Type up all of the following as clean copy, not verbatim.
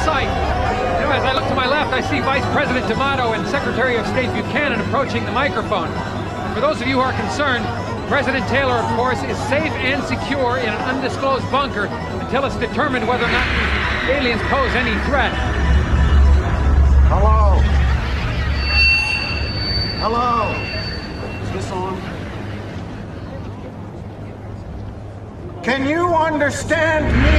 sight. You know, as I look to my left, I see Vice President D'Amato and Secretary of State Buchanan approaching the microphone. And for those of you who are concerned, President Taylor, of course, is safe and secure in an undisclosed bunker until it's determined whether or not the aliens pose any threat. Hello? Hello? Is this on? Can you understand me?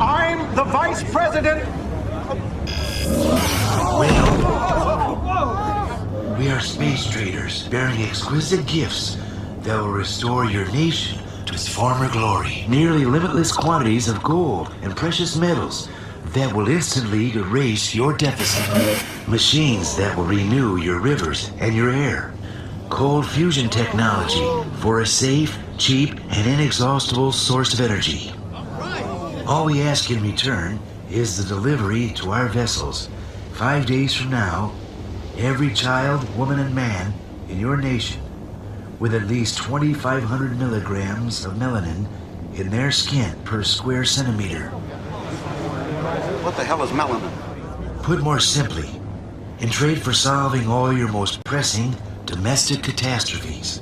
I'm the Vice President. Well, we are space traders bearing exquisite gifts that will restore your nation to its former glory. Nearly limitless quantities of gold and precious metals that will instantly erase your deficit. Machines that will renew your rivers and your air. Cold fusion technology for a safe, cheap, and inexhaustible source of energy. All we ask in return is the delivery to our vessels. 5 days from now, every child, woman, and man in your nation with at least 2,500 milligrams of melanin in their skin per square centimeter. What the hell is melanin? Put more simply, in trade for solving all your most pressing domestic catastrophes,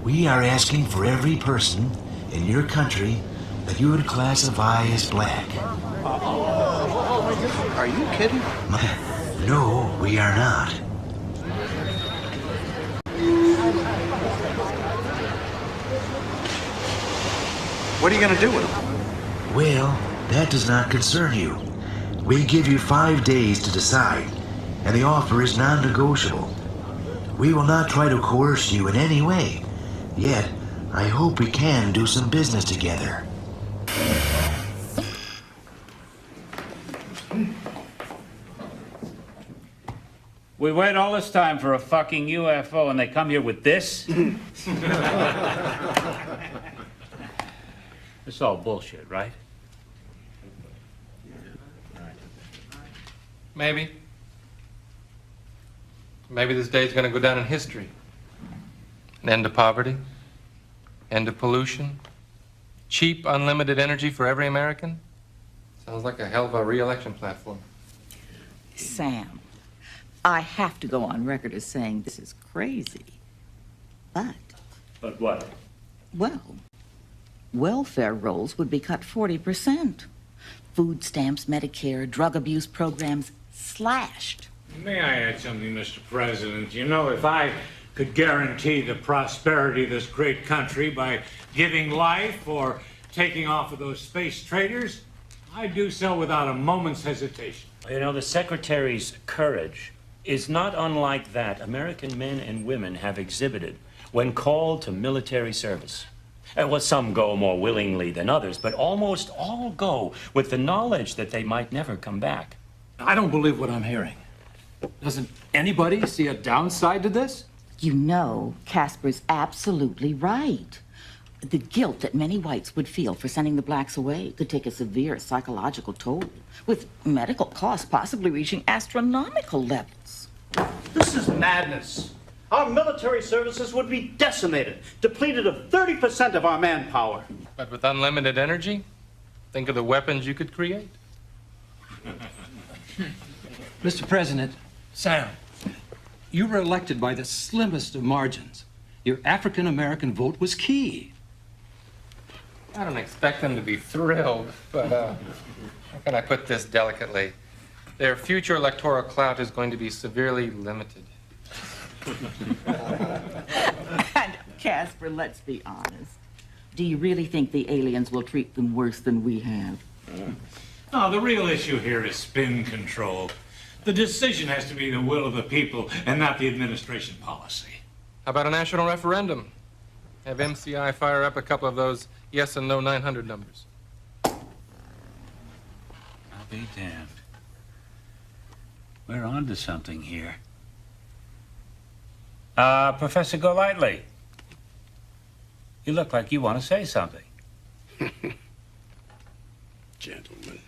we are asking for every person in your country that you would classify as black. Are you kidding? No, we are not. What are you going to do with them? Well, that does not concern you. We give you 5 days to decide, and the offer is non-negotiable. We will not try to coerce you in any way, yet I hope we can do some business together. We wait all this time for a fucking UFO and they come here with this? It's all bullshit, right? Maybe. Maybe this day's going to go down in history. An end to poverty, end to pollution, cheap, unlimited energy for every American. Sounds like a hell of a re-election platform. Sam, I have to go on record as saying this is crazy. But what? well, welfare rolls would be cut 40%. Food stamps, Medicare, drug abuse programs slashed. May I add something, Mr. President? You know, if I could guarantee the prosperity of this great country by giving life or taking off of those space traders, I'd do so without a moment's hesitation. You know, the Secretary's courage is not unlike that American men and women have exhibited when called to military service. Well, some go more willingly than others, but almost all go with the knowledge that they might never come back. I don't believe what I'm hearing. Doesn't anybody see a downside to this? You know, Casper's absolutely right. The guilt that many whites would feel for sending the blacks away could take a severe psychological toll, with medical costs possibly reaching astronomical levels. This is madness. Our military services would be decimated, depleted of 30% of our manpower. But with unlimited energy, think of the weapons you could create. Mr. President, Sam, you were elected by the slimmest of margins. Your African-American vote was key. I don't expect them to be thrilled, but how can I put this delicately? Their future electoral clout is going to be severely limited. And Casper, let's be honest. Do you really think the aliens will treat them worse than we have? No, the real issue here is spin control. The decision has to be the will of the people and not the administration policy. How about a national referendum? Have MCI fire up a couple of those yes and no 900 numbers. I'll be damned. We're on to something here. Professor Golightly, you look like you want to say something. Gentlemen.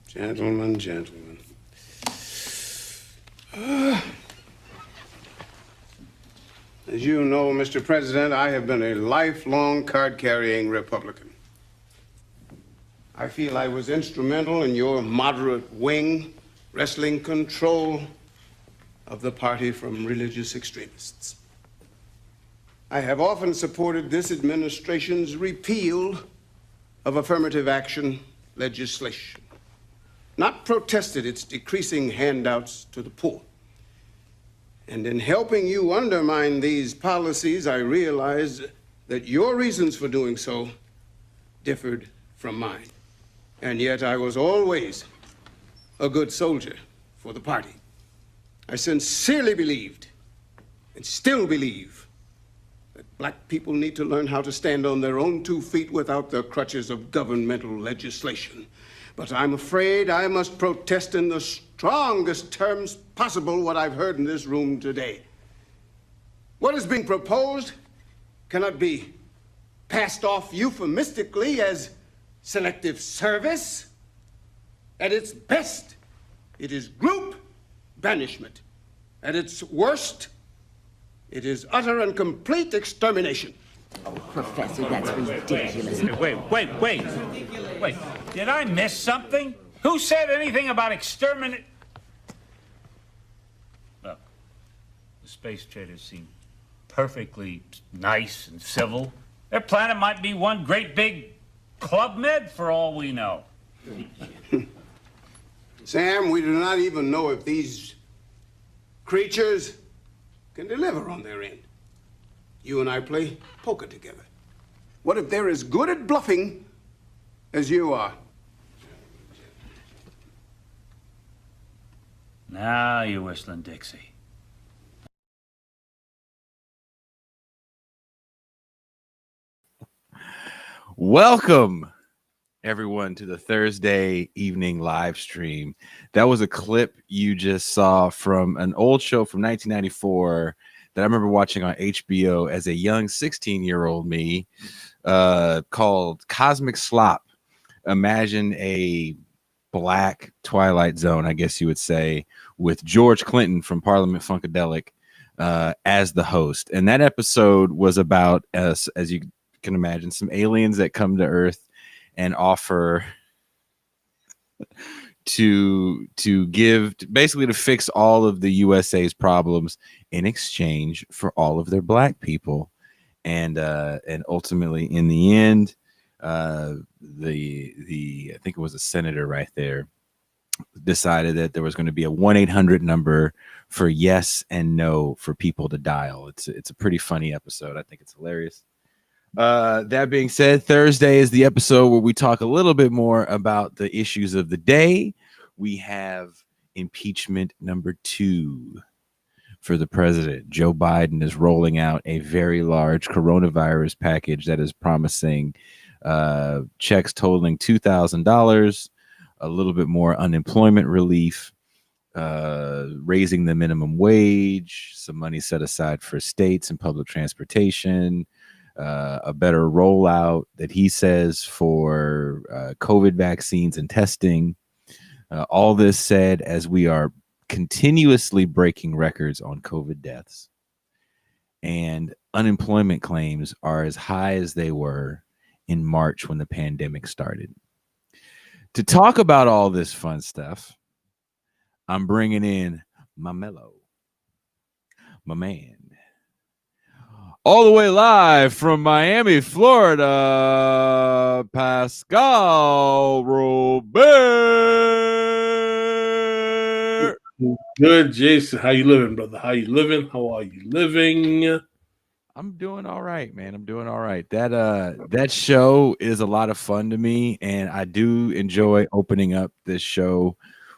Gentlemen, gentlemen. As you know, Mr. President, I have been a lifelong card-carrying Republican. I feel I was instrumental in your moderate wing wresting control of the party from religious extremists. I have often supported this administration's repeal of affirmative action legislation, not protested its decreasing handouts to the poor. And in helping you undermine these policies, I realized that your reasons for doing so differed from mine. And yet I was always a good soldier for the party. I sincerely believed, and still believe, that black people need to learn how to stand on their own 2 feet without the crutches of governmental legislation. But I'm afraid I must protest in the strongest terms possible what I've heard in this room today. What is being proposed cannot be passed off euphemistically as selective service. At its best, it is group banishment. At its worst, it is utter and complete extermination. Oh, Professor, that's ridiculous. Wait. Did I miss something? Who said anything about exterminate? Look, the space traders seem perfectly nice and civil. Their planet might be one great big Club Med for all we know. Sam, we do not even know if these creatures can deliver on their end. You and I play poker together. What if they're as good at bluffing as you are? Now you're whistling Dixie. Welcome, everyone, to the Thursday evening live stream. That was a clip you just saw from an old show from 1994 that I remember watching on HBO as a young 16-year-old me, called Cosmic Slop. Imagine a Black Twilight Zone, I guess you would say, with George Clinton from Parliament Funkadelic as the host. And that episode was about, as you can imagine, some aliens that come to Earth and offer to give, basically to fix all of the USA's problems in exchange for all of their black people. And ultimately, in the end, the I think it was a senator right there decided that there was going to be a 1-800 number for yes and no for people to dial. It's a pretty funny episode. I think it's hilarious. That being said, Thursday is the episode where we talk a little bit more about the issues of the day. We have impeachment number 2 for the president. Joe Biden is rolling out a very large coronavirus package that is promising checks totaling $2,000, a little bit more unemployment relief, raising the minimum wage, some money set aside for states and public transportation, a better rollout that he says for COVID vaccines and testing. All this said as we are continuously breaking records on COVID deaths, and unemployment claims are as high as they were in March when the pandemic started. To talk about all this fun stuff, I'm bringing in my mellow, my man, all the way live from Miami, Florida, Pascal Robert. Good, Jason. How you living, brother? How you living? How are you living? I'm doing all right, man. I'm doing all right. That show is a lot of fun to me, and I do enjoy opening up this show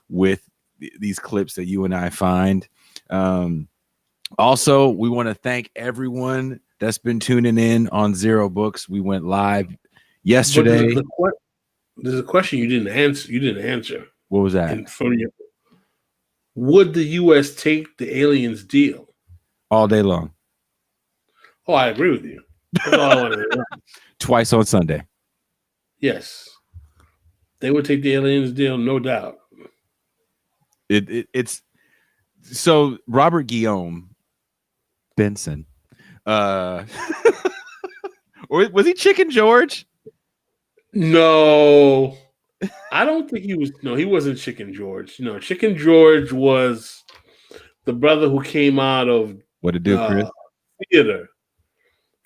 with these clips that you and I find. Also, we want to thank everyone that's been tuning in on Zero Books. We went live yesterday. There's a question you didn't answer. You didn't answer. What was that? In front of you. Would the U.S. take the aliens deal? All day long. Oh, I agree with you. That's all I want to know. Twice on Sunday. Yes. They would take the aliens deal, no doubt. It's so Robert Guillaume Benson. Or was he Chicken George? No. I don't think he was. No, he wasn't Chicken George. No, Chicken George was the brother who came out of What to do, Chris? theater.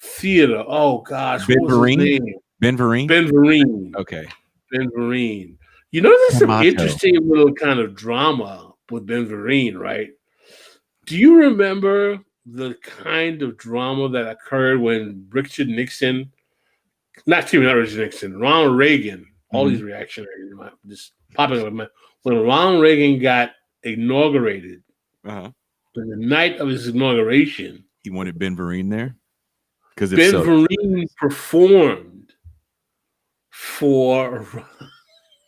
Theater. Oh gosh, Ben what was his Vereen? name? Ben Vereen? Ben Vereen. Okay. Ben Vereen. You know, there's some Tomato. interesting little kind of drama with Ben Vereen, right? Do you remember the kind of drama that occurred when Richard Nixon, not Richard Nixon, Ronald Reagan, all these reactionaries, just popping up, when Ronald Reagan got inaugurated, on the night of his inauguration, He wanted Ben Vereen there? Because Ben Vereen performed for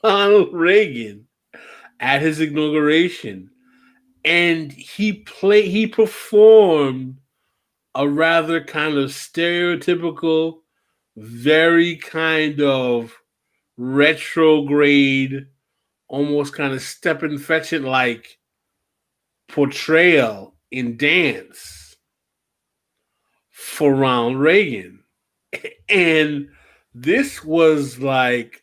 Ronald Reagan at his inauguration, and he performed a rather kind of stereotypical, very kind of retrograde, almost kind of step and fetch it like portrayal in dance for Ronald Reagan. And this was like,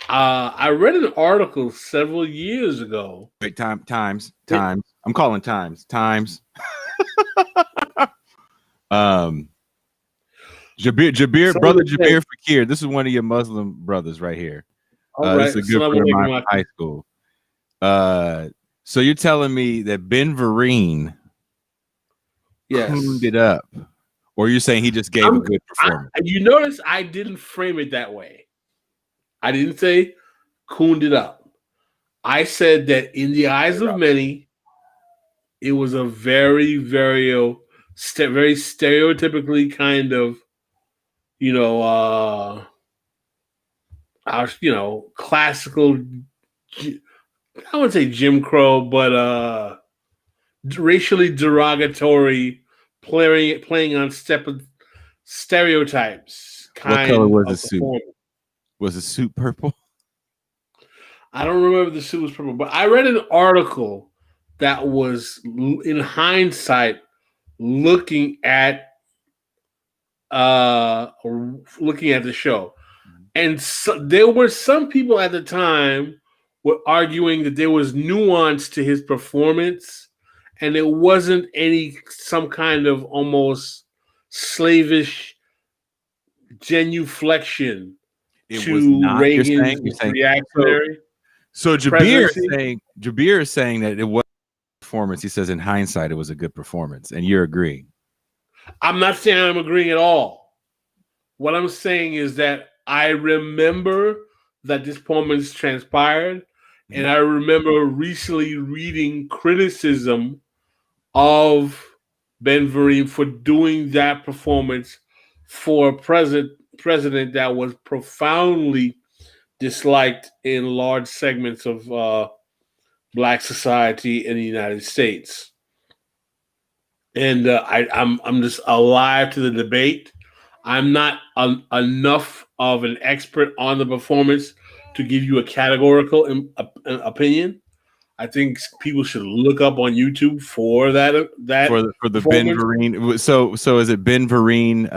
I read an article several years ago. Wait, times. I'm calling times. Jabir, brother Jabir Fakir. This is one of your Muslim brothers right here. This is a good friend of mine from high school. So you're telling me that Ben Vereen cleaned it up, or you're saying he just gave a good performance? You notice I didn't frame it that way. I didn't say cooned it up. I said that in the eyes of many, it was a very, very, very stereotypically kind of, classical. I wouldn't say Jim Crow, but racially derogatory, playing on stereotypes. What color was the suit? Was the suit purple? I don't remember if the suit was purple, but I read an article that was, in hindsight, looking at the show, and there were some people at the time were arguing that there was nuance to his performance, and it wasn't some kind of almost slavish genuflection to Reagan's reactionary. So Jabir is saying that it was a performance. He says in hindsight it was a good performance, and you're agreeing. I'm not saying I'm agreeing at all. What I'm saying is that I remember that this performance transpired, and I remember recently reading criticism of Ben Vereen for doing that performance for a president that was profoundly disliked in large segments of Black society in the United States. And I'm just alive to the debate. I'm not enough of an expert on the performance to give you a categorical opinion. I think people should look up on YouTube for that for the Ben Vereen. So is it Ben Vereen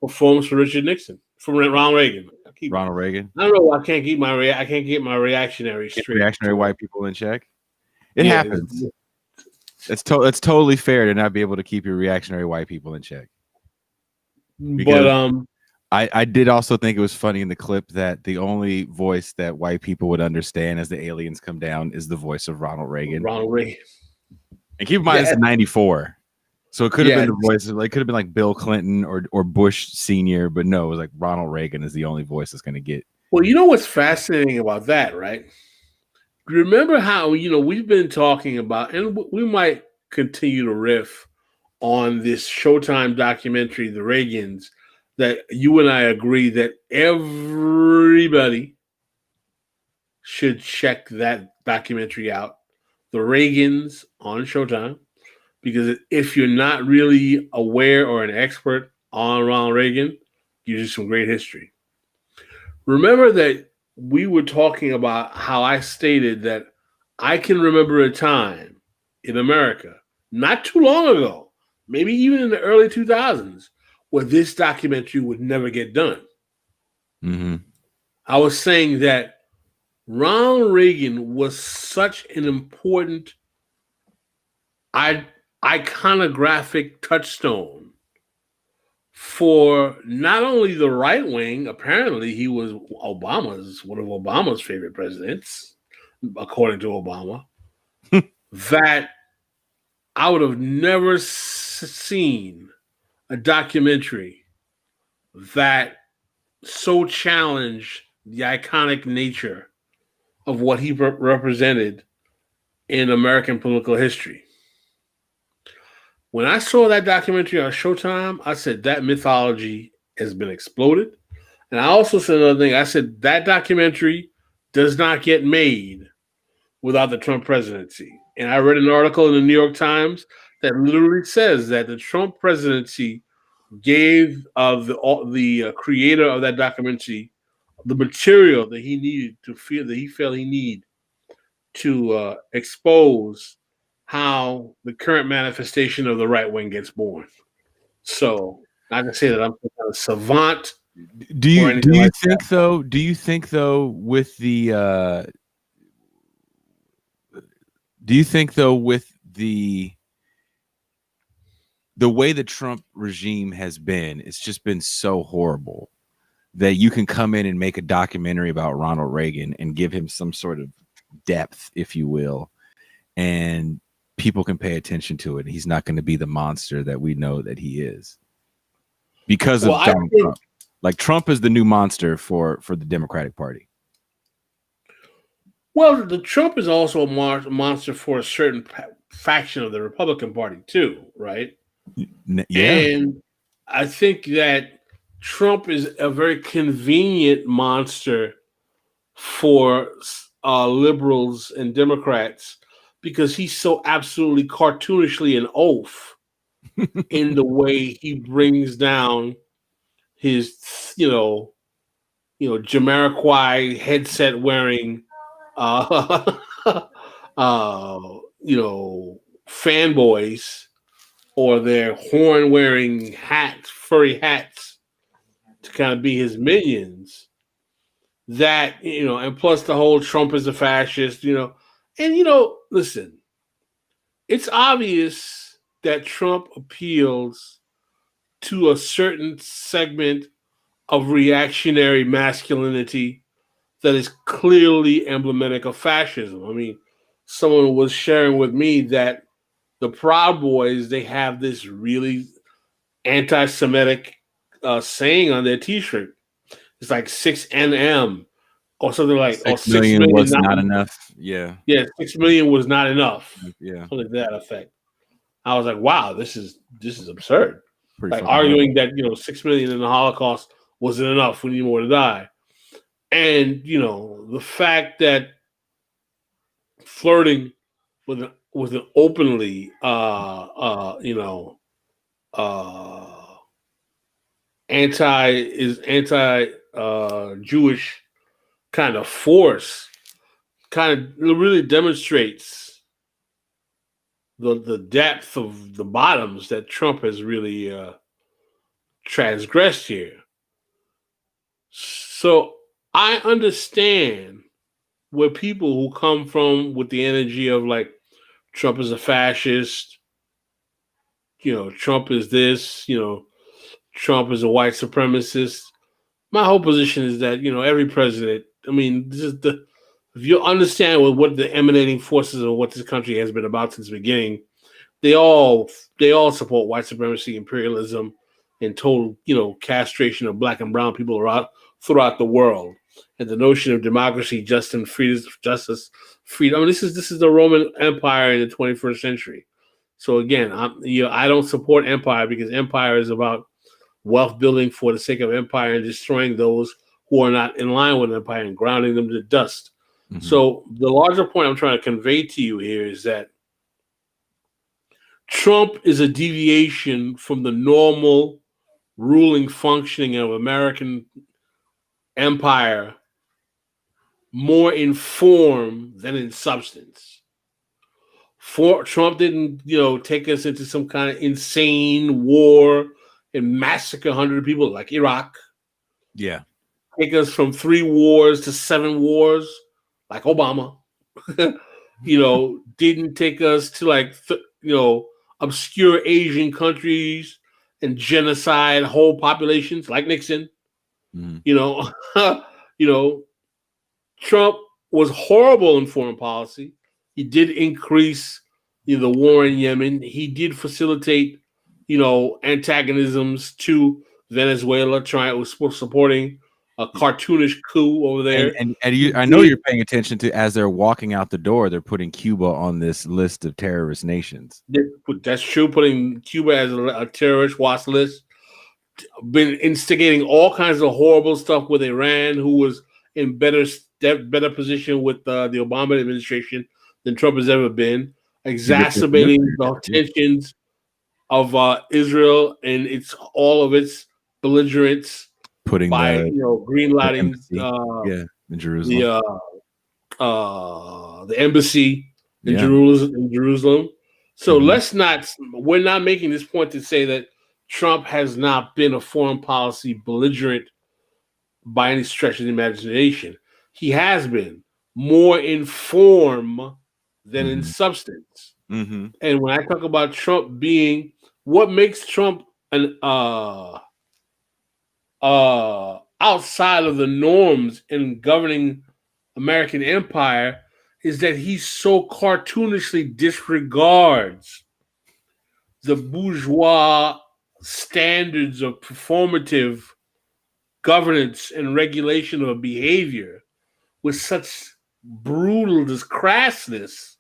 performance for Richard Nixon from Ronald Reagan? Ronald Reagan. I don't know. I can't get my reactionary straight. Reactionary white people in check. It happens. It's totally fair to not be able to keep your reactionary white people in check. Because I did also think it was funny in the clip that the only voice that white people would understand as the aliens come down is the voice of Ronald Reagan. And keep in mind, it's 94. So it could have been the voice, like could have been like Bill Clinton or Bush Sr., but no, it was like Ronald Reagan is the only voice that's going to get. Well, you know what's fascinating about that, right? Remember how, we've been talking about, and we might continue to riff on this Showtime documentary, The Reagans, that you and I agree that everybody should check that documentary out, The Reagans on Showtime. Because if you're not really aware or an expert on Ronald Reagan, gives you some great history. Remember that we were talking about how I stated that I can remember a time in America, not too long ago, maybe even in the early 2000s, where this documentary would never get done. Mm-hmm. I was saying that Ronald Reagan was such an important iconographic touchstone for not only the right wing. Apparently, he was one of Obama's favorite presidents, according to Obama. That I would have never seen a documentary that so challenged the iconic nature of what he represented in American political history. When I saw that documentary on Showtime, I said that mythology has been exploded. And I also said another thing. I said that documentary does not get made without the Trump presidency. And I read an article in the New York Times that literally says that the Trump presidency gave the creator of that documentary the material that he needed to feel that he felt he needed to expose how the current manifestation of the right wing gets born. So I can say that I'm a savant. Do you think though? Do you think though with the the way the Trump regime has been, it's just been so horrible that you can come in and make a documentary about Ronald Reagan and give him some sort of depth, if you will, and people can pay attention to it. He's not going to be the monster that we know that he is because of Donald Trump. Like Trump is the new monster for the Democratic Party. Well, the Trump is also a monster for a certain faction of the Republican Party too, right? Yeah. And I think that Trump is a very convenient monster for liberals and Democrats because he's so absolutely cartoonishly an oaf in the way he brings down his, Jamiroquai headset wearing, fanboys or their horn wearing hats, furry hats to kind of be his minions. That, and plus the whole Trump is a fascist, listen, it's obvious that Trump appeals to a certain segment of reactionary masculinity that is clearly emblematic of fascism. I mean, someone was sharing with me that the Proud Boys, they have this really anti-Semitic saying on their T-shirt. It's like 6NM or something like 6 million was not enough. Yeah. Yeah, 6 million was not enough. Yeah. Something to that effect. I was like, wow, this is absurd. Pretty like arguing that 6 million in the Holocaust wasn't enough. We need more to die. And the fact that flirting with an openly anti Jewish kind of force kind of really demonstrates the depth of the bottoms that Trump has really transgressed here. So I understand where people who come from with the energy of like Trump is a fascist, Trump is this, Trump is a white supremacist. My whole position is that, every president, I mean, if you understand what the emanating forces of what this country has been about since the beginning, they all support white supremacy, imperialism, and total, castration of black and brown people throughout the world. And the notion of democracy, justice, freedom. I mean, this is the Roman Empire in the 21st century. So again, I don't support empire because empire is about wealth building for the sake of empire and destroying those who are not in line with empire and grounding them to dust. Mm-hmm. So the larger point I'm trying to convey to you here is that Trump is a deviation from the normal ruling functioning of American empire, more in form than in substance. Trump didn't, take us into some kind of insane war and massacre 100 people like Iraq. Yeah. Take us from 3 wars to 7 wars. like Obama, didn't take us to obscure Asian countries and genocide whole populations like Nixon. Mhm. Trump was horrible in foreign policy. He did increase the war in Yemen. He did facilitate, antagonisms to Venezuela, supporting a cartoonish coup over there. I know you're paying attention to, as they're walking out the door, they're putting Cuba on this list of terrorist nations. That's true. Putting Cuba as a terrorist watch list. Been instigating all kinds of horrible stuff with Iran, who was in better position with the Obama administration than Trump has ever been, exacerbating the tensions of Israel and all of its belligerents, putting greenlighting in Jerusalem, the embassy in Jerusalem. So we're not making this point to say that Trump has not been a foreign policy belligerent by any stretch of the imagination. He has been more in form than in substance. Mm-hmm. And when I talk about Trump being, what makes Trump an outside of the norms in governing American empire is that he so cartoonishly disregards the bourgeois standards of performative governance and regulation of behavior with such brutal crassness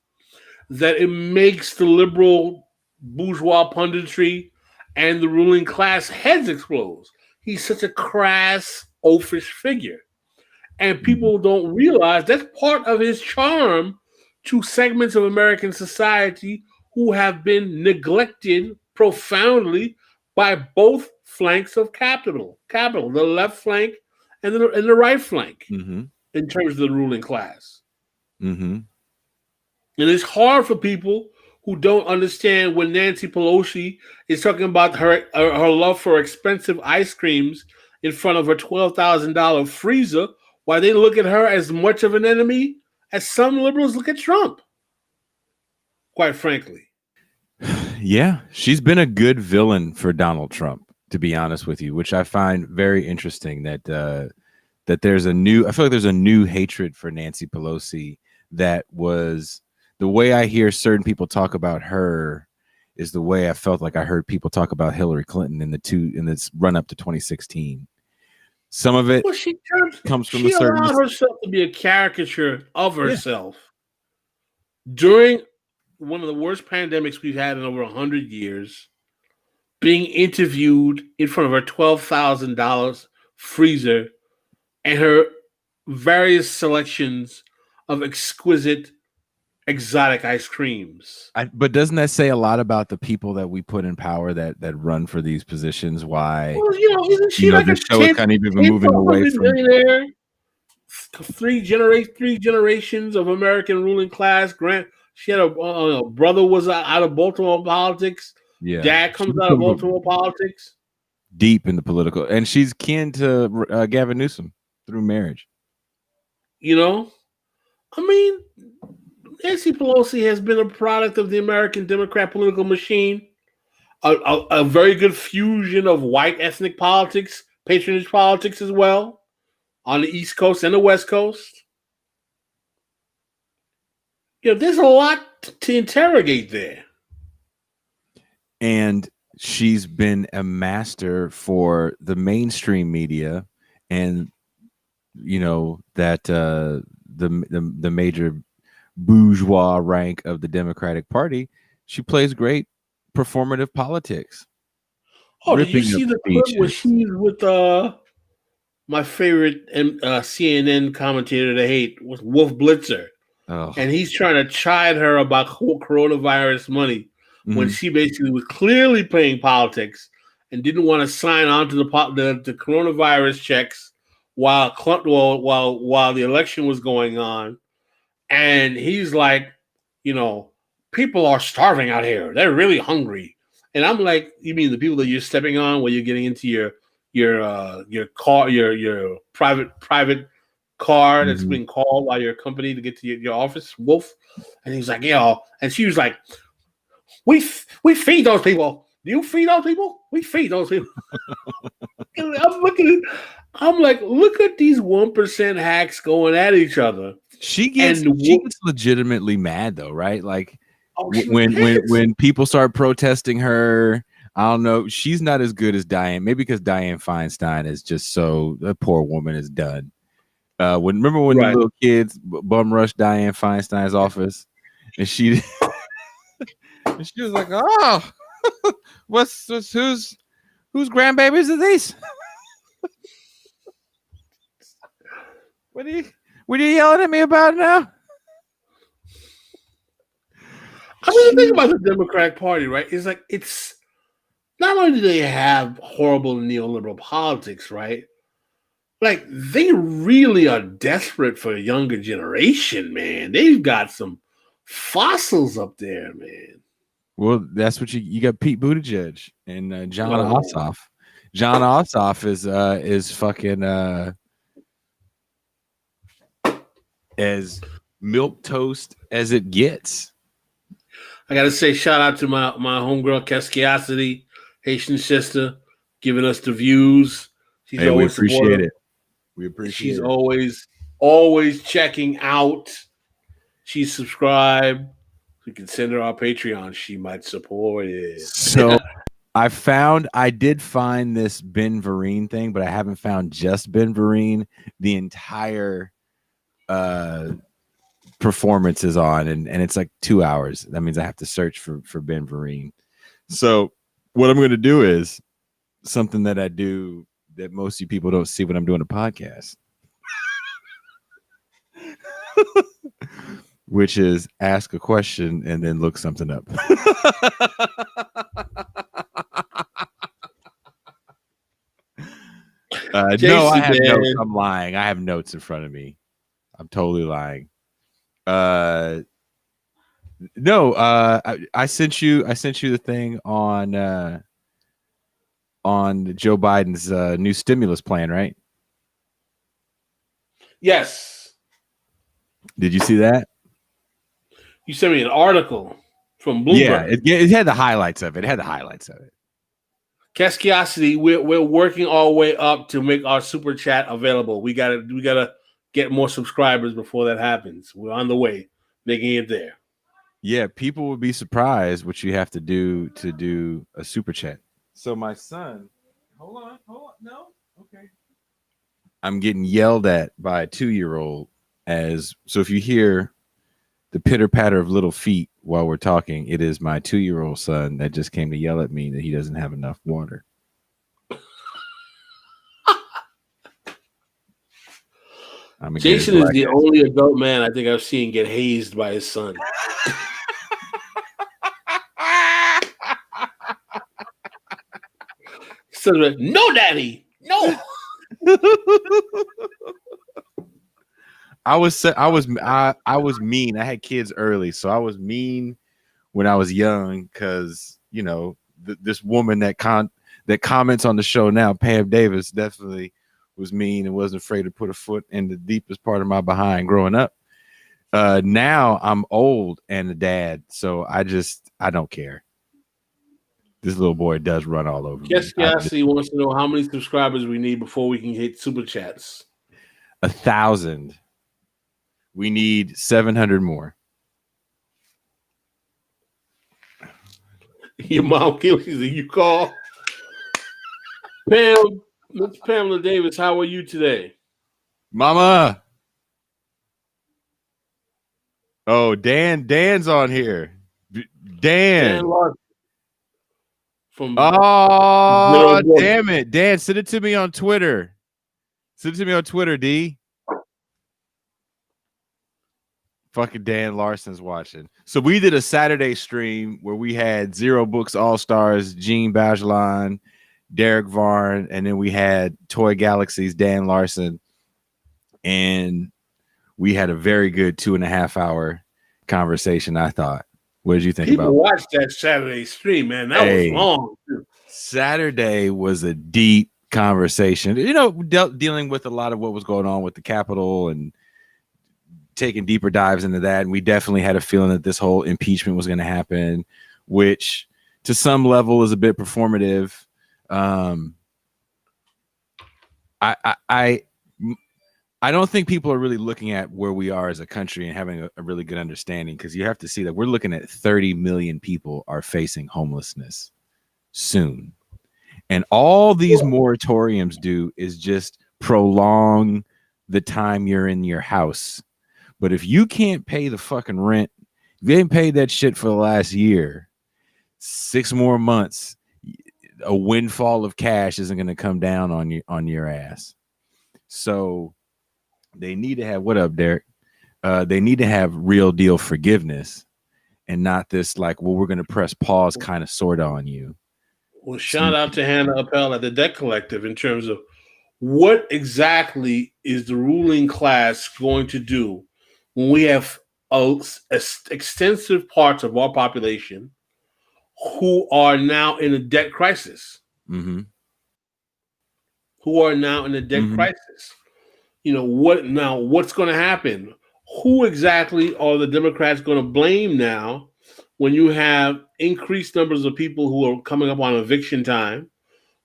that it makes the liberal bourgeois punditry and the ruling class heads explode. He's such a crass, oafish figure. And people don't realize that's part of his charm to segments of American society who have been neglected profoundly by both flanks of capital, the left flank and the right flank, in terms of the ruling class. Mm-hmm. And it's hard for people who don't understand when Nancy Pelosi is talking about her love for expensive ice creams in front of her $12,000 freezer, why they look at her as much of an enemy as some liberals look at Trump, quite frankly. Yeah, she's been a good villain for Donald Trump, to be honest with you, which I find very interesting that there's I feel like there's a new hatred for Nancy Pelosi that was the way I hear certain people talk about her is the way I felt like I heard people talk about Hillary Clinton in this run up to 2016. Some of it comes from she allowed herself to be a caricature of herself during one of the worst pandemics we've had in over 100 years, being interviewed in front of her $12,000 freezer and her various selections of exquisite, exotic ice creams. But doesn't that say a lot about the people that we put in power that run for these positions? Why? Well, isn't she like the show is kind of even moving away from millionaire? Three generations of American ruling class. She had a brother was out of Baltimore politics. Yeah, dad comes out of Baltimore politics. Deep in the political, and she's kin to Gavin Newsom through marriage. I mean, Nancy Pelosi has been a product of the American Democrat political machine, a very good fusion of white ethnic politics, patronage politics as well, on the East Coast and the West Coast. There's a lot to interrogate there. And she's been a master for the mainstream media and, that the major bourgeois rank of the Democratic Party. She plays great performative politics. Oh, did you see the clip where she's with my favorite CNN commentator to hate, was Wolf Blitzer? Oh. And he's trying to chide her about coronavirus money when she basically was clearly playing politics and didn't want to sign on to the coronavirus checks while the election was going on. And he's like, people are starving out here. They're really hungry. And I'm like, you mean the people that you're stepping on while you're getting into your car, your private car that's being called by your company to get to your office, Wolf. And he's like, yo, and she was like, we feed those people. Do you feed those people? We feed those people. I'm looking at, I'm like, look at these 1% hacks going at each other. She gets legitimately mad though, right? Like when people start protesting her, I don't know. She's not as good as Diane. Maybe because Diane Feinstein is just so the poor woman is done. Remember when the little kids bum rushed Diane Feinstein's office, and she and she was like, "Oh, whose grandbabies are these? What are you yelling at me about now?" I mean, the thing about the Democratic Party, right, is like it's not only do they have horrible neoliberal politics, right? Like they really are desperate for a younger generation, man. They've got some fossils up there, man. Well, that's what you got. Pete Buttigieg and John Ossoff. John Ossoff is fucking as milquetoast as it gets. I gotta say, shout out to my homegirl Keskiosity, Haitian sister, giving us the views. She's we always appreciate supportive. it. We appreciate She's it. always checking out. She's subscribed. We can send her our Patreon. She might support it. So I did find this Ben Vereen thing, but I haven't found just Ben Vereen. The entire performance is on, and it's like 2 hours. That means I have to search for Ben Vereen. So what I'm going to do is something that I do that most of you people don't see when I'm doing a podcast, which is ask a question and then look something up. No, I have notes. I'm lying. I have notes in front of me. I'm totally lying. No, I sent you the thing on Joe Biden's new stimulus plan, right? Yes. Did you see that? You sent me an article from Bloomberg. Yeah, it had the highlights of it. Keskiosity, we're working our way up to make our super chat available. We gotta get more subscribers before that happens. We're on the way, making it there. Yeah, people would be surprised what you have to do a super chat. So my son, hold on, no, okay. I'm getting yelled at by a 2-year-old so if you hear the pitter patter of little feet while we're talking, it is my 2-year-old son that just came to yell at me that he doesn't have enough water. Jason is the only adult man I think I've seen get hazed by his son. So, no, daddy, no. I was mean. I had kids early, so I was mean when I was young because this woman that comments on the show now, Pam Davis, definitely was mean and wasn't afraid to put a foot in the deepest part of my behind growing up. Now I'm old and a dad, so I don't care. This little boy does run all over me. He wants to know how many subscribers we need before we can hit super chats. 1,000. We need 700 more. Your mom kills you. You call Pam. Miss Pamela Davis, how are you today? Mama. Oh, Dan's on here. Dan Larson. Damn it. Dan, send it to me on Twitter. D. Fucking Dan Larson's watching. So we did a Saturday stream where we had Zero Books All-Stars, Gene Bajlan, Derek Varn, and then we had Toy Galaxy's Dan Larson. And we had a very good 2.5 hour conversation, I thought. What did you think about it? People watched that Saturday stream, man. That was long. Saturday was a deep conversation. Dealing with a lot of what was going on with the Capitol and taking deeper dives into that. And we definitely had a feeling that this whole impeachment was going to happen, which to some level is a bit performative. I don't think people are really looking at where we are as a country and having a really good understanding, because you have to see that we're looking at 30 million people are facing homelessness soon. And all these moratoriums do is just prolong the time you're in your house. But if you can't pay the fucking rent, if you ain't paid that shit for the last year, 6 more months, a windfall of cash isn't going to come down on your ass. So they need to have, what up, Derek? They need to have real deal forgiveness and not this like, well, we're going to press pause kind of sort of on you. Well, shout out to Hannah Appel at the Debt Collective in terms of what exactly is the ruling class going to do when we have extensive parts of our population who are now in a debt crisis. Mm-hmm. Who are now in a debt crisis. What's going to happen? Who exactly are the Democrats going to blame now when you have increased numbers of people who are coming up on eviction time,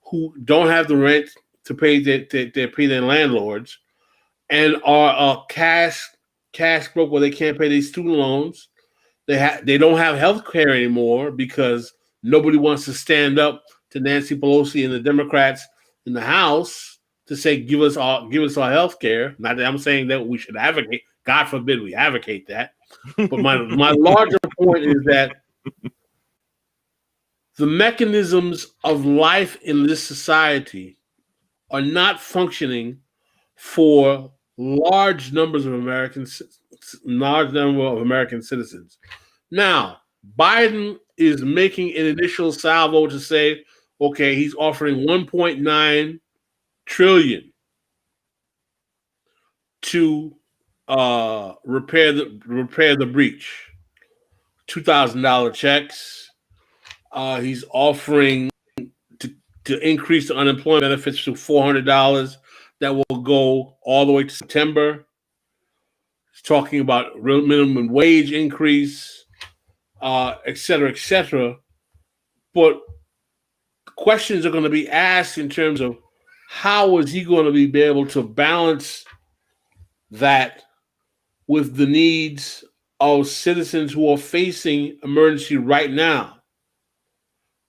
who don't have the rent to pay their landlords, and are cash broke where they can't pay their student loans? They don't have health care anymore because nobody wants to stand up to Nancy Pelosi and the Democrats in the House to say, give us our health care. Not that I'm saying that we should advocate. God forbid we advocate that. But my larger point is that the mechanisms of life in this society are not functioning for large numbers of American citizens. Now, Biden is making an initial salvo to say, okay, he's offering $1.9 trillion to repair the breach. $2,000 checks. He's offering to increase the unemployment benefits to $400. That will go all the way to September. He's talking about real minimum wage increase, et cetera, et cetera. But questions are going to be asked in terms of how is he going to be able to balance that with the needs of citizens who are facing emergency right now.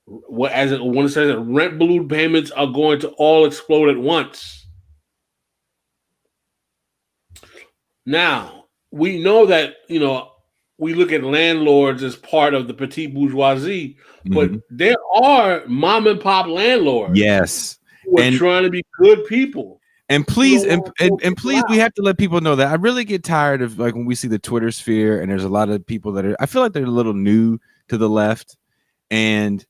When it says that rent balloon payments are going to all explode at once. Now, we know that, we look at landlords as part of the petite bourgeoisie, but there are mom and pop landlords. Yes. Who are trying to be good people. And please, and please, we have to let people know that I really get tired of like when we see the Twitter sphere and there's a lot of people that I feel like they're a little new to the left, and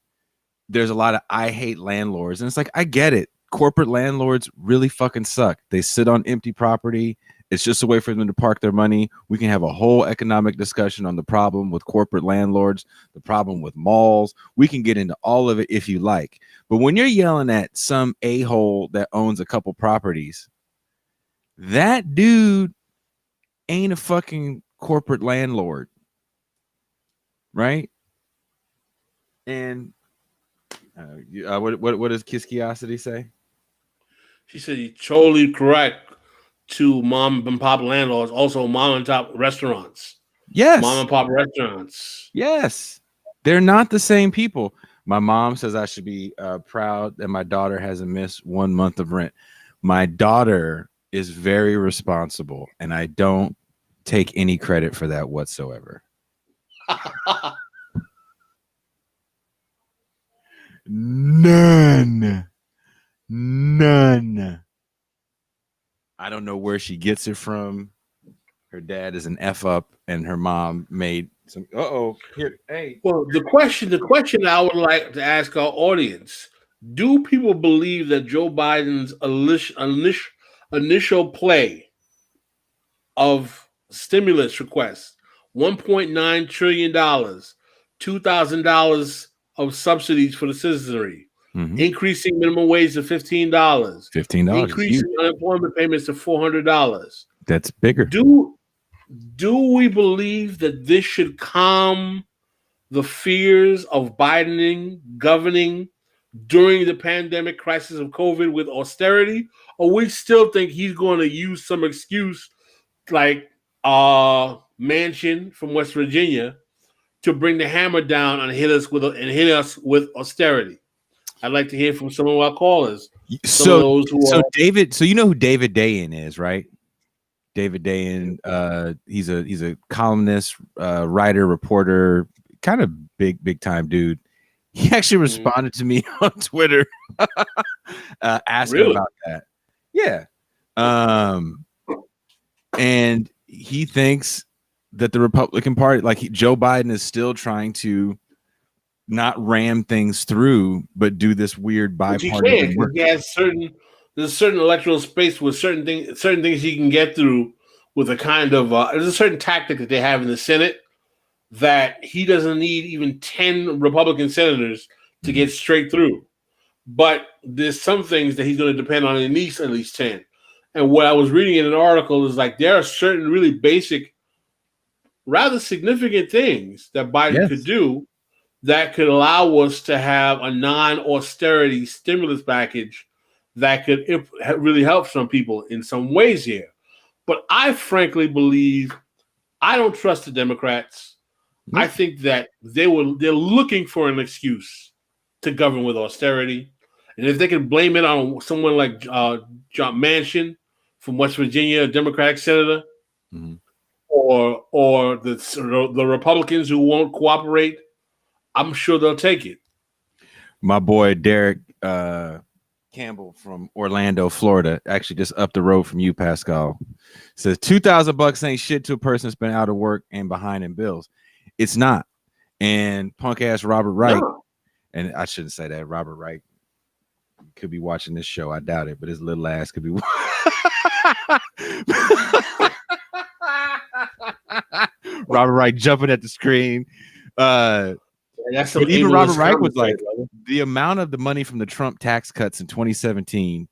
there's a lot of I hate landlords. And it's like, I get it. Corporate landlords really fucking suck. They sit on empty property. It's just a way for them to park their money. We can have a whole economic discussion on the problem with corporate landlords, the problem with malls. We can get into all of it if you like. But when you're yelling at some a-hole that owns a couple properties, that dude ain't a fucking corporate landlord. Right? And what does Kiskiosity say? She said you're totally correct. To mom and pop landlords, also mom and pop restaurants. Yes. Mom and pop restaurants. Yes. They're not the same people. My mom says I should be proud that my daughter hasn't missed 1 month of rent. My daughter is very responsible, and I don't take any credit for that whatsoever. None. I don't know where she gets it from. Her dad is an F up, and her mom made some. Here, hey. Well, the question I would like to ask our audience: do people believe that Joe Biden's initial play of stimulus requests, $1.9 trillion, $2,000 of subsidies for the citizenry, increasing minimum wage to $15, $15, increasing unemployment payments to $400. That's bigger. Do we believe that this should calm the fears of Biden governing during the pandemic crisis of COVID with austerity, or we still think he's going to use some excuse like Manchin from West Virginia to bring the hammer down and hit us with austerity? I'd like to hear from some of our callers. David, so you know who David Dayen is, right? David Dayen, he's a columnist, writer, reporter, kind of big time dude. He actually responded to me on Twitter asking about that. Yeah. And he thinks that the Republican Party, like Joe Biden, is still trying to not ram things through, but do this weird bipartisan work. He has there's a certain electoral space with certain things he can get through with a kind of there's a certain tactic that they have in the Senate that he doesn't need even 10 Republican senators to get straight through. But there's some things that he's going to depend on at least 10. And what I was reading in an article is like there are certain really basic, rather significant things that Biden could do that could allow us to have a non-austerity stimulus package that could really help some people in some ways here. But I frankly believe I don't trust the Democrats. I think that they're looking for an excuse to govern with austerity. And if they can blame it on someone like John Manchin from West Virginia, a Democratic senator, or the Republicans who won't cooperate, I'm sure they'll take it. My boy Derek Campbell from Orlando, Florida, actually just up the road from you, Pascal, says $2,000 ain't shit to a person that's been out of work and behind in bills. It's not. And punk ass Robert Wright, and I shouldn't say that. Robert Wright could be watching this show. I doubt it, but his little ass could be. Robert Wright jumping at the screen. Even Robert Wright was like, the amount of the money from the Trump tax cuts in 2017,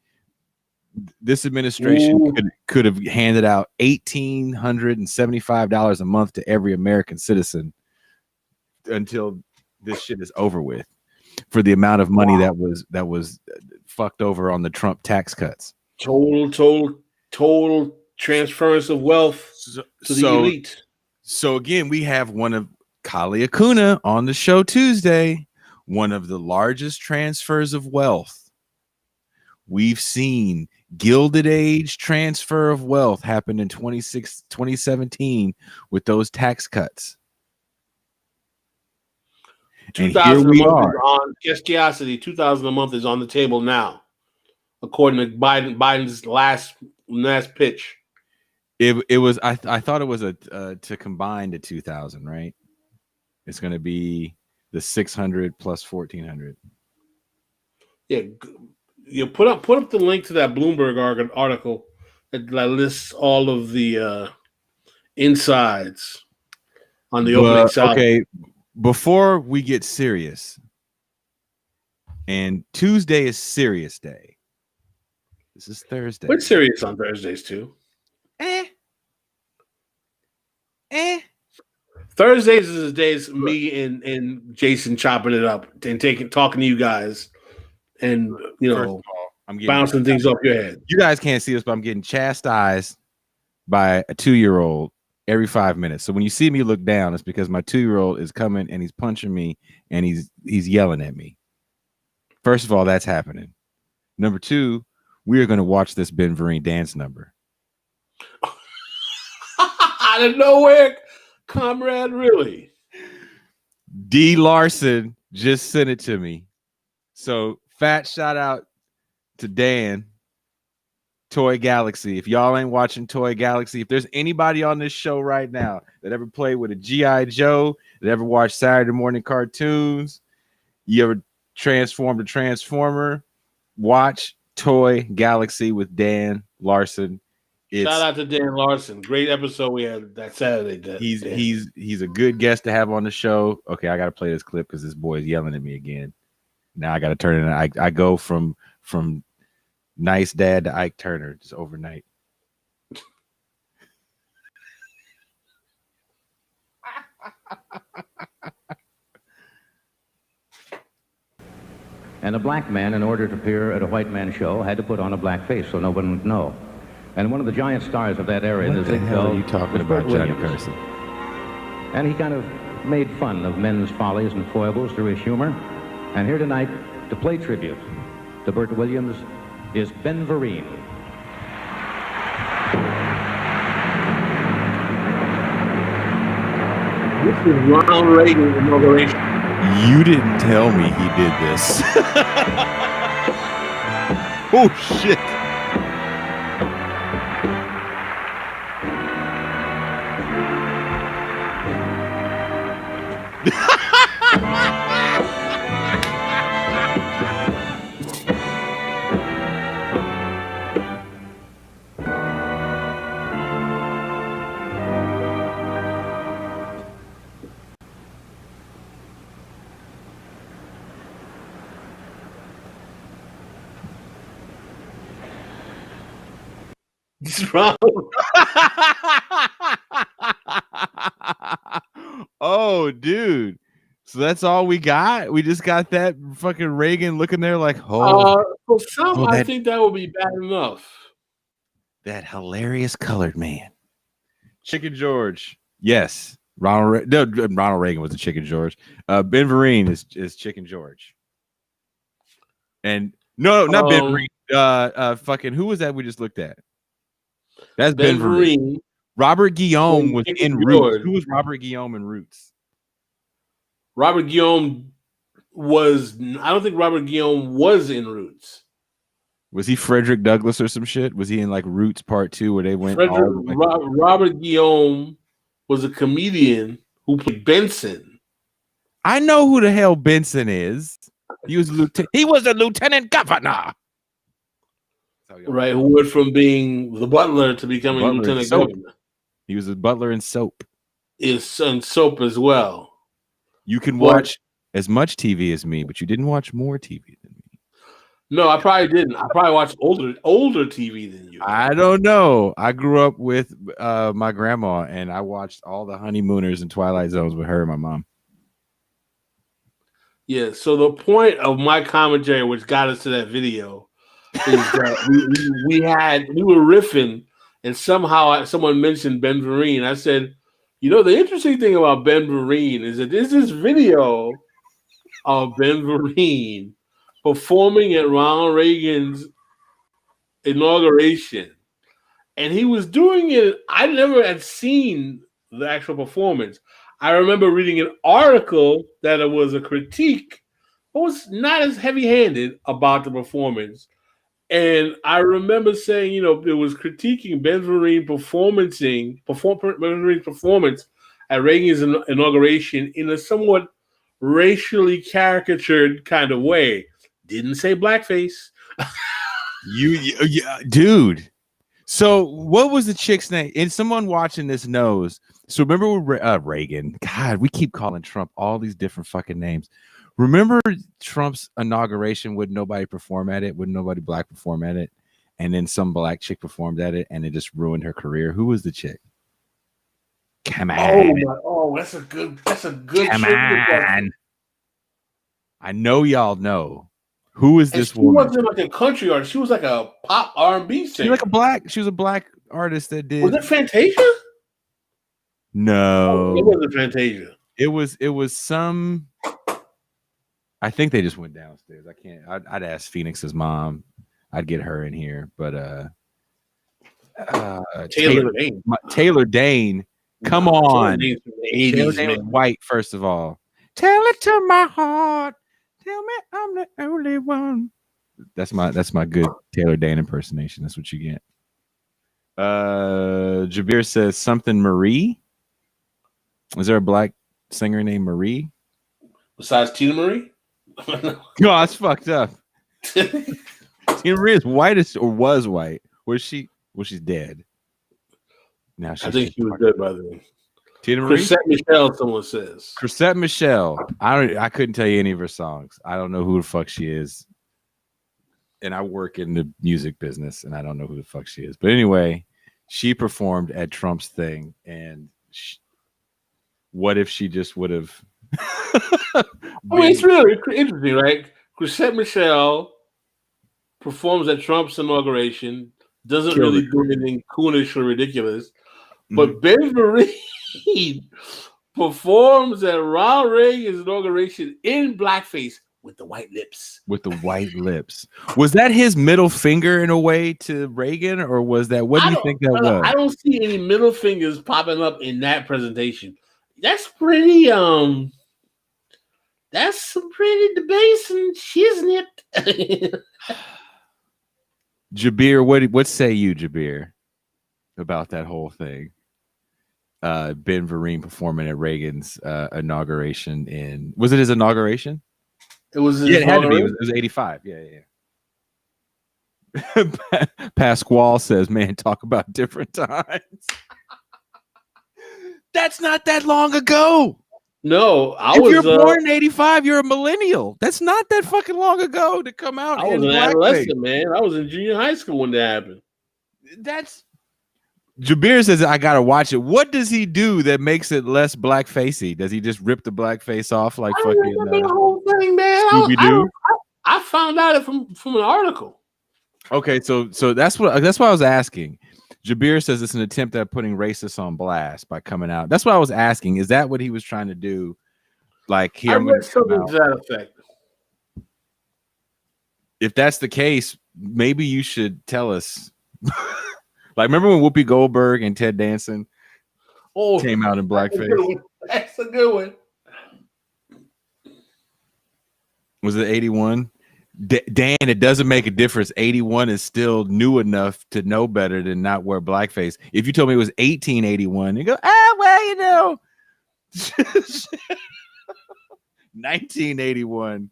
this administration could have handed out $1,875 a month to every American citizen until this shit is over with, for the amount of money that was fucked over on the Trump tax cuts. Total transference of wealth to the elite. So again, we have one of Kali Acuna on the show Tuesday, one of the largest transfers of wealth we've seen. Gilded Age transfer of wealth happened in 2017 with those tax cuts. And here we are. On Curiosity, $2,000 a month is on the table now, according to Biden's last pitch. It was. I thought it was to combine the 2,000, right? It's going to be the 600 plus 1,400. Yeah, you put up the link to that Bloomberg article that lists all of the insides on the opening salary. Okay, before we get serious, and Tuesday is serious day. This is Thursday. We're serious on Thursdays too. Thursdays is the days me and Jason chopping it up and talking to you guys, and I'm bouncing things off your head. You guys can't see this, but I'm getting chastised by a 2-year-old every 5 minutes. So when you see me look down, it's because my 2-year-old is coming and he's punching me and he's yelling at me. First of all, that's happening. Number 2, we are going to watch this Ben Vereen dance number. Out of nowhere, comrade, really? D. Larson just sent it to me. So fat shout out to Dan, Toy Galaxy. If y'all ain't watching Toy Galaxy, if there's anybody on this show right now that ever played with a G.I. Joe, that ever watched Saturday morning cartoons, you ever transformed a Transformer, watch Toy Galaxy with Dan Larson. Shout out to Dan Larson. Great episode we had that Saturday. He's a good guest to have on the show. Okay, I got to play this clip because this boy is yelling at me again. Now I got to turn it. I go from nice dad to Ike Turner just overnight. And a black man, in order to appear at a white man show, had to put on a black face so no one would know. And one of the giant stars of that era, What the hell are you talking about, Johnny Carson? And he kind of made fun of men's follies and foibles through his humor. And here tonight, to play tribute to Burt Williams, is Ben Vereen. This is Ronald Reagan's inauguration. You didn't tell me he did this. Oh, shit. It's wrong. Oh, dude. So that's all we got? We just got that fucking Reagan looking there like, For some, I that, think that would be bad enough. That hilarious colored man. Chicken George. Yes. Ronald Reagan was the Chicken George. Ben Vereen is Chicken George. And no, not Ben Vereen. Fucking who was that we just looked at? That's Ben Vereen. Robert Guillaume was in Roots. Who was Robert Guillaume in Roots? Robert Guillaume was. I don't think Robert Guillaume was in Roots. Was he Frederick Douglass or some shit? Was he in like Roots Part 2 where they went? Robert Guillaume was a comedian who played Benson. I know who the hell Benson is. He was a lieutenant governor. Right, who went from being the butler to becoming lieutenant governor. He was a butler in Soap. His son Soap as well. You can watch as much TV as me, but you didn't watch more TV than me. No, I probably didn't. I probably watched older TV than you. I don't know. I grew up with my grandma, and I watched all the Honeymooners and Twilight Zones with her and my mom. Yeah, so the point of my commentary, which got us to that video, is that we were riffing, and somehow someone mentioned Ben Vereen. I said, you know, the interesting thing about Ben Vereen is that there's this video of Ben Vereen performing at Ronald Reagan's inauguration, and he was doing it. I never had seen the actual performance. I remember reading an article that it was a critique, but was not as heavy-handed about the performance. And I remember saying, you know, it was critiquing Ben Vereen's performance at Reagan's inauguration in a somewhat racially caricatured kind of way. Didn't say blackface. Dude. So what was the chick's name? And someone watching this knows. So remember Reagan. God, we keep calling Trump all these different fucking names. Remember Trump's inauguration? Would nobody perform at it? Would nobody black perform at it? And then some black chick performed at it, and it just ruined her career. Who was the chick? Come on. That's a good. Come on. I know y'all know. Who is this woman? She wasn't like a country artist. She was like a pop R&B singer. She was a black artist that did. Was it Fantasia? No, it wasn't Fantasia. It was some. I think they just went downstairs. I can't. I'd ask Phoenix's mom. I'd get her in here, but Taylor Dane. Come on, Taylor Dane was white. First of all, tell it to my heart. Tell me I'm the only one. That's my good Taylor Dane impersonation. That's what you get. Jabir says something Marie. Is there a black singer named Marie besides Tina Marie? No, that's fucked up. Tina Marie is white or was white. Was she? Well, she's dead. Now I think she was dead by then. Tina Marie? Chrisette Michele, someone says. Chrisette Michele. I couldn't tell you any of her songs. I don't know who the fuck she is. And I work in the music business, and I don't know who the fuck she is. But anyway, she performed at Trump's thing, and what if she just would have? I mean, it's really interesting, right? Chrisette Michele performs at Trump's inauguration, doesn't really do anything coonish or ridiculous, but Ben Vereen performs at Ronald Reagan's inauguration in blackface with the white lips. With the white lips. Was that his middle finger in a way to Reagan, or was that? What do you think that was? I don't see any middle fingers popping up in that presentation. That's pretty. That's some pretty debasing, isn't it? Jabir, what say you, Jabir, about that whole thing? Ben Vereen performing at Reagan's inauguration was it his inauguration? It was his it had to be. It was 85. Yeah. Pasquale says, man, talk about different times. That's not that long ago. No, if you're born in 85, you're a millennial. That's not that fucking long ago to come out. I was an adolescent, man. I was in junior high school when that happened. Jabir says I gotta watch it. What does he do that makes it less blackfacey? Does he just rip the blackface off like fucking the whole thing, man? Scooby-Doo? I found out from an article. Okay, so that's what I was asking. Jabir says it's an attempt at putting racists on blast by coming out. That's what I was asking. Is that what he was trying to do? Like here, I read something to that effect. If that's the case, maybe you should tell us. Like, remember when Whoopi Goldberg and Ted Danson came out in blackface? That's a good one. Was it 81? Dan, it doesn't make a difference. 81 is still new enough to know better than not wear blackface. If you told me it was 1881, you go, well, you know. 1981.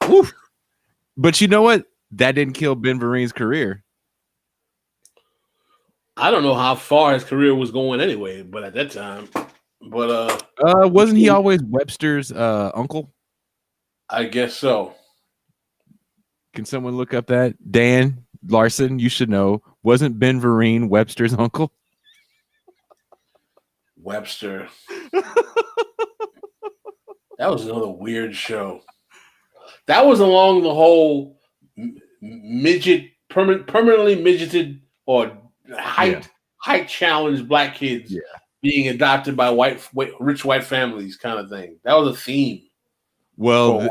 Oof. But you know what? That didn't kill Ben Vereen's career. I don't know how far his career was going anyway, but at that time, wasn't he always Webster's uncle? I guess so. Can someone look up that? Dan Larson, you should know. Wasn't Ben Vereen Webster's uncle? Webster. That was another weird show. That was along the whole permanently midgeted or height challenged black kids being adopted by rich white families kind of thing. That was a theme. Well,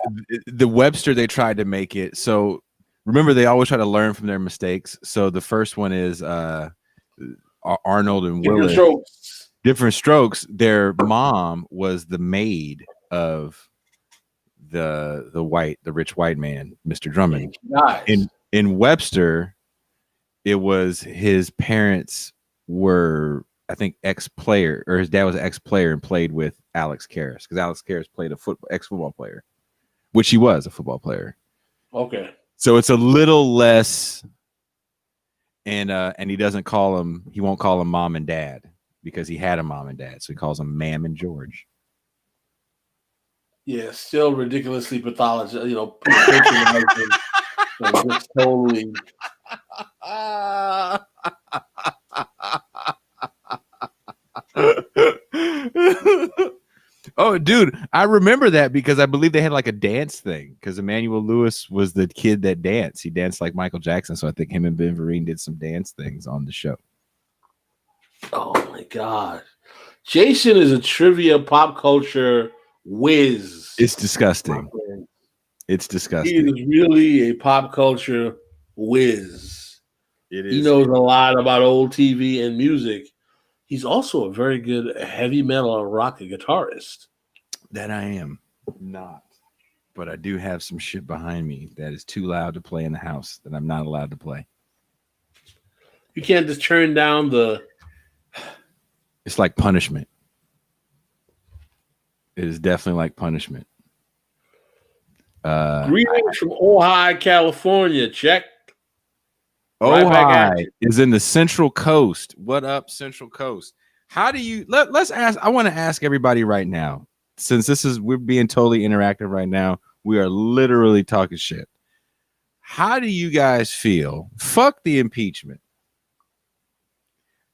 the Webster, they tried to make it. So remember, they always try to learn from their mistakes. So the first one is Arnold and Willis. Different Strokes. Their mom was the maid of the rich white man, Mr. Drummond. Nice. In Webster, it was his parents were, I think, ex-player, or his dad was an ex-player and played with Alex Karras, because Alex Karras played ex-football player, which he was a football player. Okay. So it's a little less, and he won't call him mom and dad because he had a mom and dad, so he calls them Mam and George. Yeah, still ridiculously pathologized, patronizing, just totally. Oh, dude, I remember that because I believe they had like a dance thing because Emmanuel Lewis was the kid that danced. He danced like Michael Jackson, so I think him and Ben Vereen did some dance things on the show. Oh my God. Jason is a trivia pop culture whiz. It's disgusting. It's disgusting. He is really a pop culture whiz. It is. He knows a lot about old TV and music. He's also a very good heavy metal and rock guitarist. That I am not. But I do have some shit behind me that is too loud to play in the house that I'm not allowed to play. You can't just turn down the... It's like punishment. It is definitely like punishment. Greetings from Ojai, California. Check. Ojai is in the Central Coast. What up, Central Coast? How do you let's ask? I want to ask everybody right now, since we're being totally interactive right now. We are literally talking shit. How do you guys feel? Fuck the impeachment.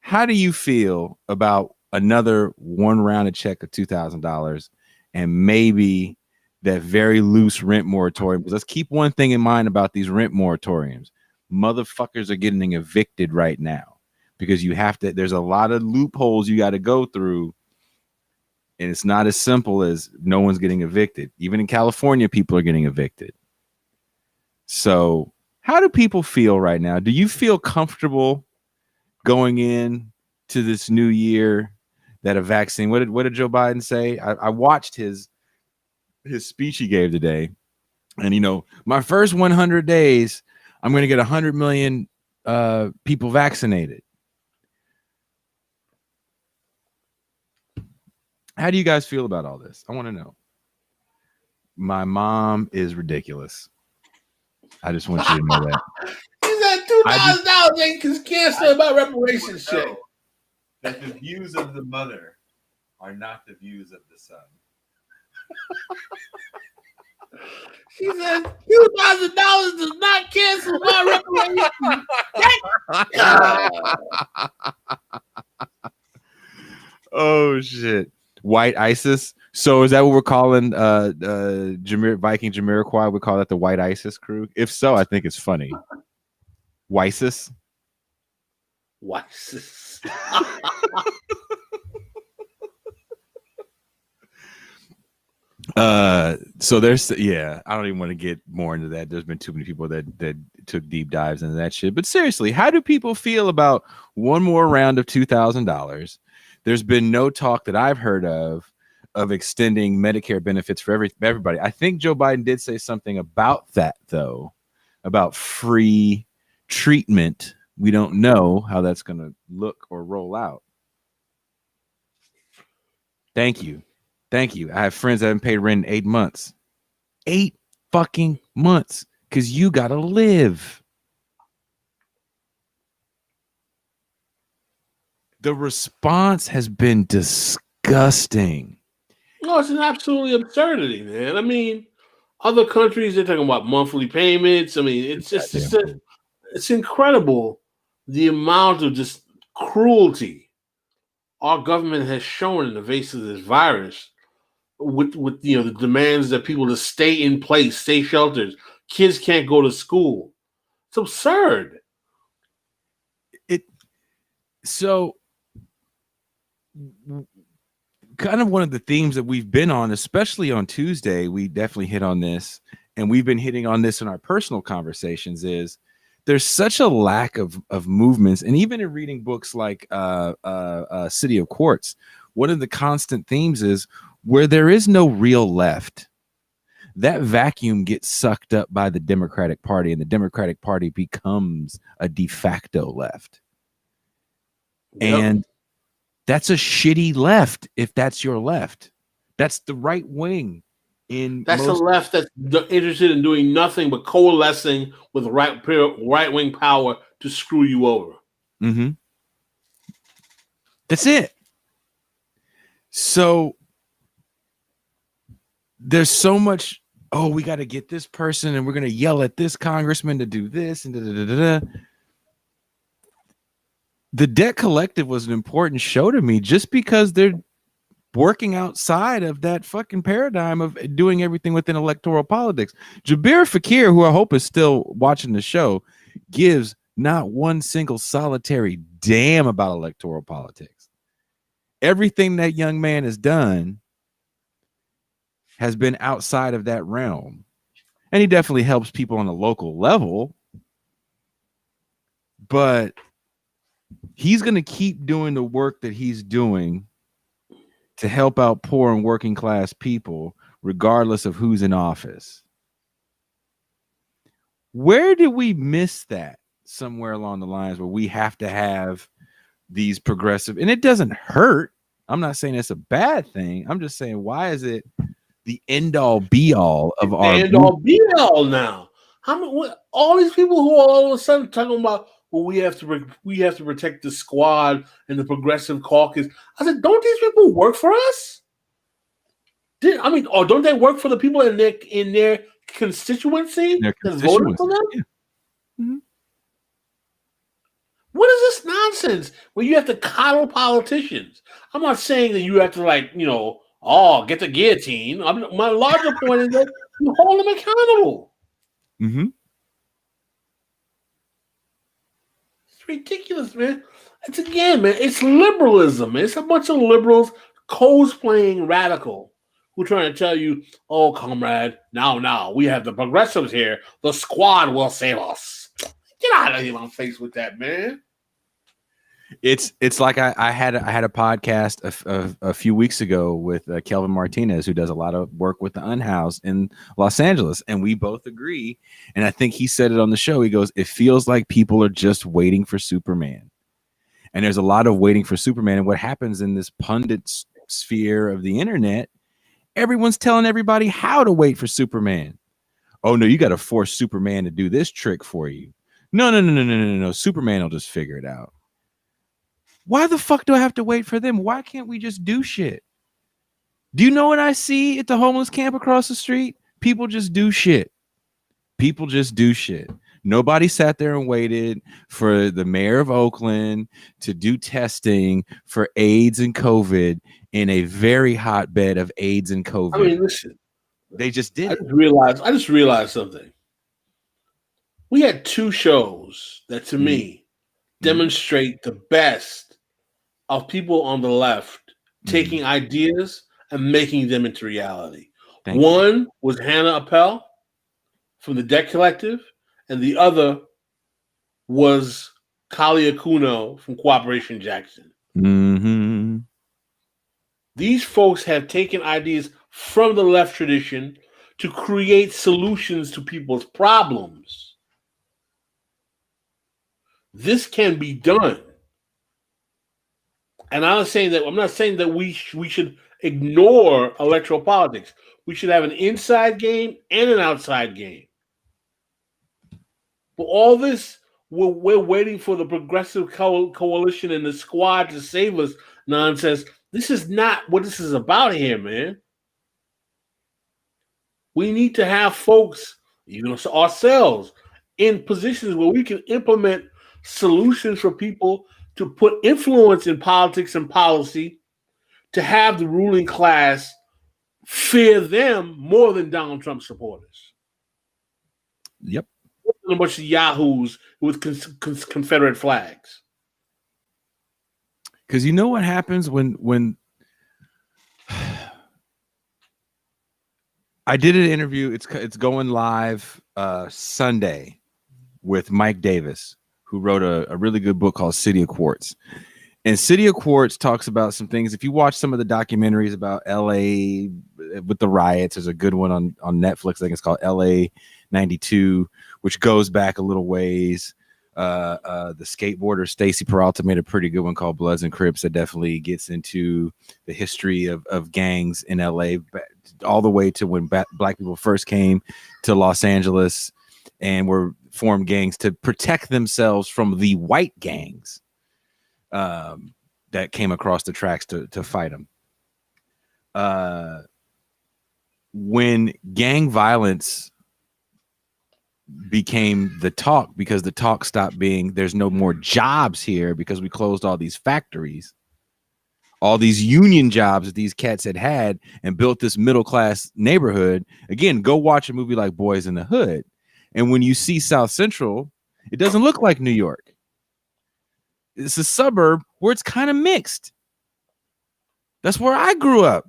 How do you feel about another one round of check of $2,000 and maybe that very loose rent moratorium? Because let's keep one thing in mind about these rent moratoriums. Motherfuckers are getting evicted right now because there's a lot of loopholes you got to go through. And it's not as simple as no one's getting evicted. Even in California, people are getting evicted. So how do people feel right now? Do you feel comfortable going in to this new year that a vaccine? What did Joe Biden say? I watched his speech he gave today. And, my first 100 days, I'm going to get 100 million people vaccinated. How do you guys feel about all this? I want to know. My mom is ridiculous. I just want you to know that. He's at $2,000 ain't cancer about reparations shit. That the views of the mother are not the views of the son. She said $2,000 does not cancel my reparations. Oh shit. White ISIS. So is that what we're calling Viking Jamiroquai? We call that the White ISIS crew? If so, I think it's funny. Wysis. So there's I don't even want to get more into that. There's been too many people that took deep dives into that shit. But seriously, how do people feel about one more round of $2,000? There's been no talk that I've heard of extending Medicare benefits for everybody. I think Joe Biden did say something about that, though, about free treatment. We don't know how that's going to look or roll out. Thank you. I have friends that haven't paid rent in 8 months. 8 fucking months, because you got to live. The response has been disgusting. No, it's an absolutely absurdity, man. I mean, other countries, they're talking about monthly payments. I mean, it's incredible the amount of just cruelty our government has shown in the face of this virus with the demands that people to stay in place, stay sheltered. Kids can't go to school. It's absurd. So kind of one of the themes that we've been on, especially on Tuesday, we definitely hit on this, and we've been hitting on this in our personal conversations, is there's such a lack of movements. And even in reading books like City of Quartz, one of the constant themes is where there is no real left, that vacuum gets sucked up by the Democratic Party, and the Democratic Party becomes a de facto left. Yep. And that's a shitty left if that's your left. That's the right wing. That's the left that's interested in doing nothing but coalescing with right-wing power to screw you over. Mm-hmm. That's it. So there's so much, we got to get this person and we're going to yell at this congressman to do this and da-da-da-da-da. The Debt Collective was an important show to me just because they're working outside of that fucking paradigm of doing everything within electoral politics. Jabir Fakir, who I hope is still watching the show, gives not one single solitary damn about electoral politics. Everything that young man has done has been outside of that realm. And he definitely helps people on a local level. But he's going to keep doing the work that he's doing to help out poor and working class people, regardless of who's in office. Where did we miss that somewhere along the lines where we have to have these progressive, and it doesn't hurt. I'm not saying it's a bad thing. I'm just saying, why is it the end all be all of our end all be all now? All these people who are all of a sudden talking about well, we have to protect the squad and the progressive caucus. I said, don't these people work for us? Or don't they work for the people in their constituency that voted for them? Yeah. Mm-hmm. What is this nonsense where you have to coddle politicians? I'm not saying that you have to get the guillotine. My larger point is that you hold them accountable. Mm-hmm. It's ridiculous, man. It's liberalism. It's a bunch of liberals cosplaying radical who are trying to tell you, oh, comrade, now, we have the progressives here. The squad will save us. Get out of here, my face with that, man. It's like I had a podcast a few weeks ago with Kelvin Martinez, who does a lot of work with the Unhoused in Los Angeles, and we both agree. And I think he said it on the show. He goes, "It feels like people are just waiting for Superman," and there's a lot of waiting for Superman. And what happens in this pundit sphere of the internet, everyone's telling everybody how to wait for Superman. Oh no, you got to force Superman to do this trick for you. No. Superman will just figure it out. Why the fuck do I have to wait for them? Why can't we just do shit? Do you know what I see at the homeless camp across the street? People just do shit. People just do shit. Nobody sat there and waited for the mayor of Oakland to do testing for AIDS and COVID in a very hotbed of AIDS and COVID. I mean, listen. They just did it. I just realized something. We had two shows that, to me, demonstrate the best of people on the left taking ideas and making them into reality. One was Hannah Appel from the Debt Collective, and the other was Kali Akuno from Cooperation Jackson. Mm-hmm. These folks have taken ideas from the left tradition to create solutions to people's problems. This can be done. And I'm not saying that we should ignore electoral politics. We should have an inside game and an outside game. But all this, we're waiting for the progressive coalition and the squad to save us nonsense. This is not what this is about here, man. We need to have folks, even ourselves, in positions where we can implement solutions for people to put influence in politics and policy, to have the ruling class fear them more than Donald Trump supporters. Yep. A bunch of yahoos with Confederate flags. Because you know what happens when I did an interview. It's going live Sunday with Mike Davis, who wrote a really good book called City of Quartz. And City of Quartz talks about some things. If you watch some of the documentaries about LA with the riots, there's a good one on Netflix. I think it's called LA 92, which goes back a little ways. The skateboarder Stacy Peralta made a pretty good one called Bloods and Crips that definitely gets into the history of gangs in LA, all the way to when black people first came to Los Angeles and were formed gangs to protect themselves from the white gangs that came across the tracks to fight them. When gang violence became the talk, because the talk stopped being there's no more jobs here because we closed all these factories, all these union jobs that these cats had and built this middle class neighborhood. Again, go watch a movie like Boys in the Hood, and when you see South Central, it doesn't look like New York. It's a suburb where it's kind of mixed. That's where I grew up.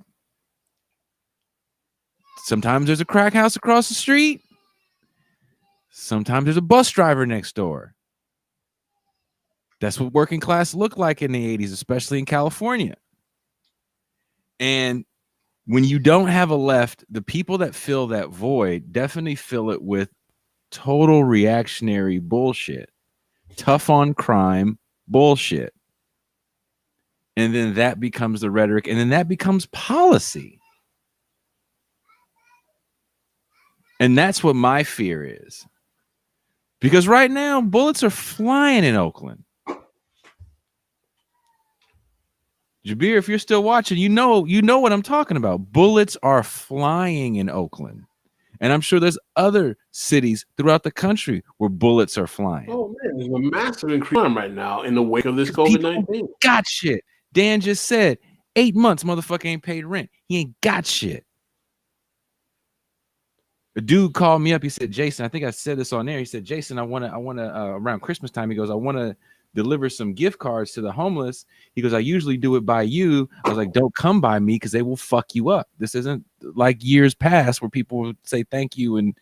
Sometimes there's a crack house across the street. Sometimes there's a bus driver next door. That's what working class looked like in the 80s, especially in California. And when you don't have a left, the people that fill that void definitely fill it with total reactionary bullshit, tough on crime bullshit. And then that becomes the rhetoric, and then that becomes policy. And that's what my fear is. Because right now, bullets are flying in Oakland. Jabir, if you're still watching, you know what I'm talking about. Bullets are flying in Oakland. And I'm sure there's other cities throughout the country where bullets are flying. Oh man, there's a massive increase right now in the wake of this COVID-19. Got shit. Dan just said 8 months, motherfucker ain't paid rent. He ain't got shit. A dude called me up. He said, Jason, I think I said this on air. He said, Jason, I want to around Christmas time. He goes, I want to deliver some gift cards to the homeless. He goes, I usually do it by you. I was like, don't come by me because they will fuck you up. This isn't like years past where people would say thank you and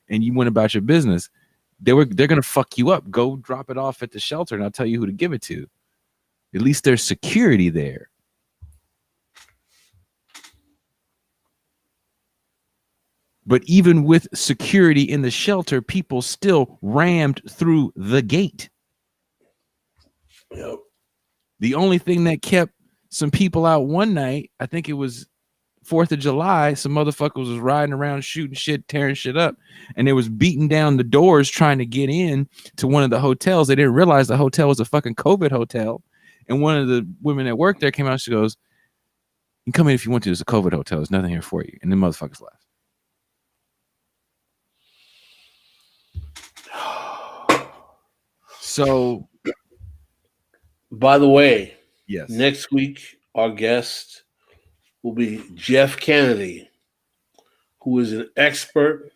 you went about your business. They're gonna fuck you up. Go drop it off at the shelter and I'll tell you who to give it to. At least there's security there. But even with security in the shelter, people still rammed through the gate. Yep. The only thing that kept some people out one night, I think it was 4th of July, some motherfuckers was riding around shooting shit, tearing shit up, and they was beating down the doors trying to get in to one of the hotels. They didn't realize the hotel was a fucking COVID hotel. And one of the women that worked there came out, she goes, you can come in if you want to. It's a COVID hotel. There's nothing here for you. And the motherfuckers left. So, by the way, yes, next week our guest will be Jeff Kennedy, who is an expert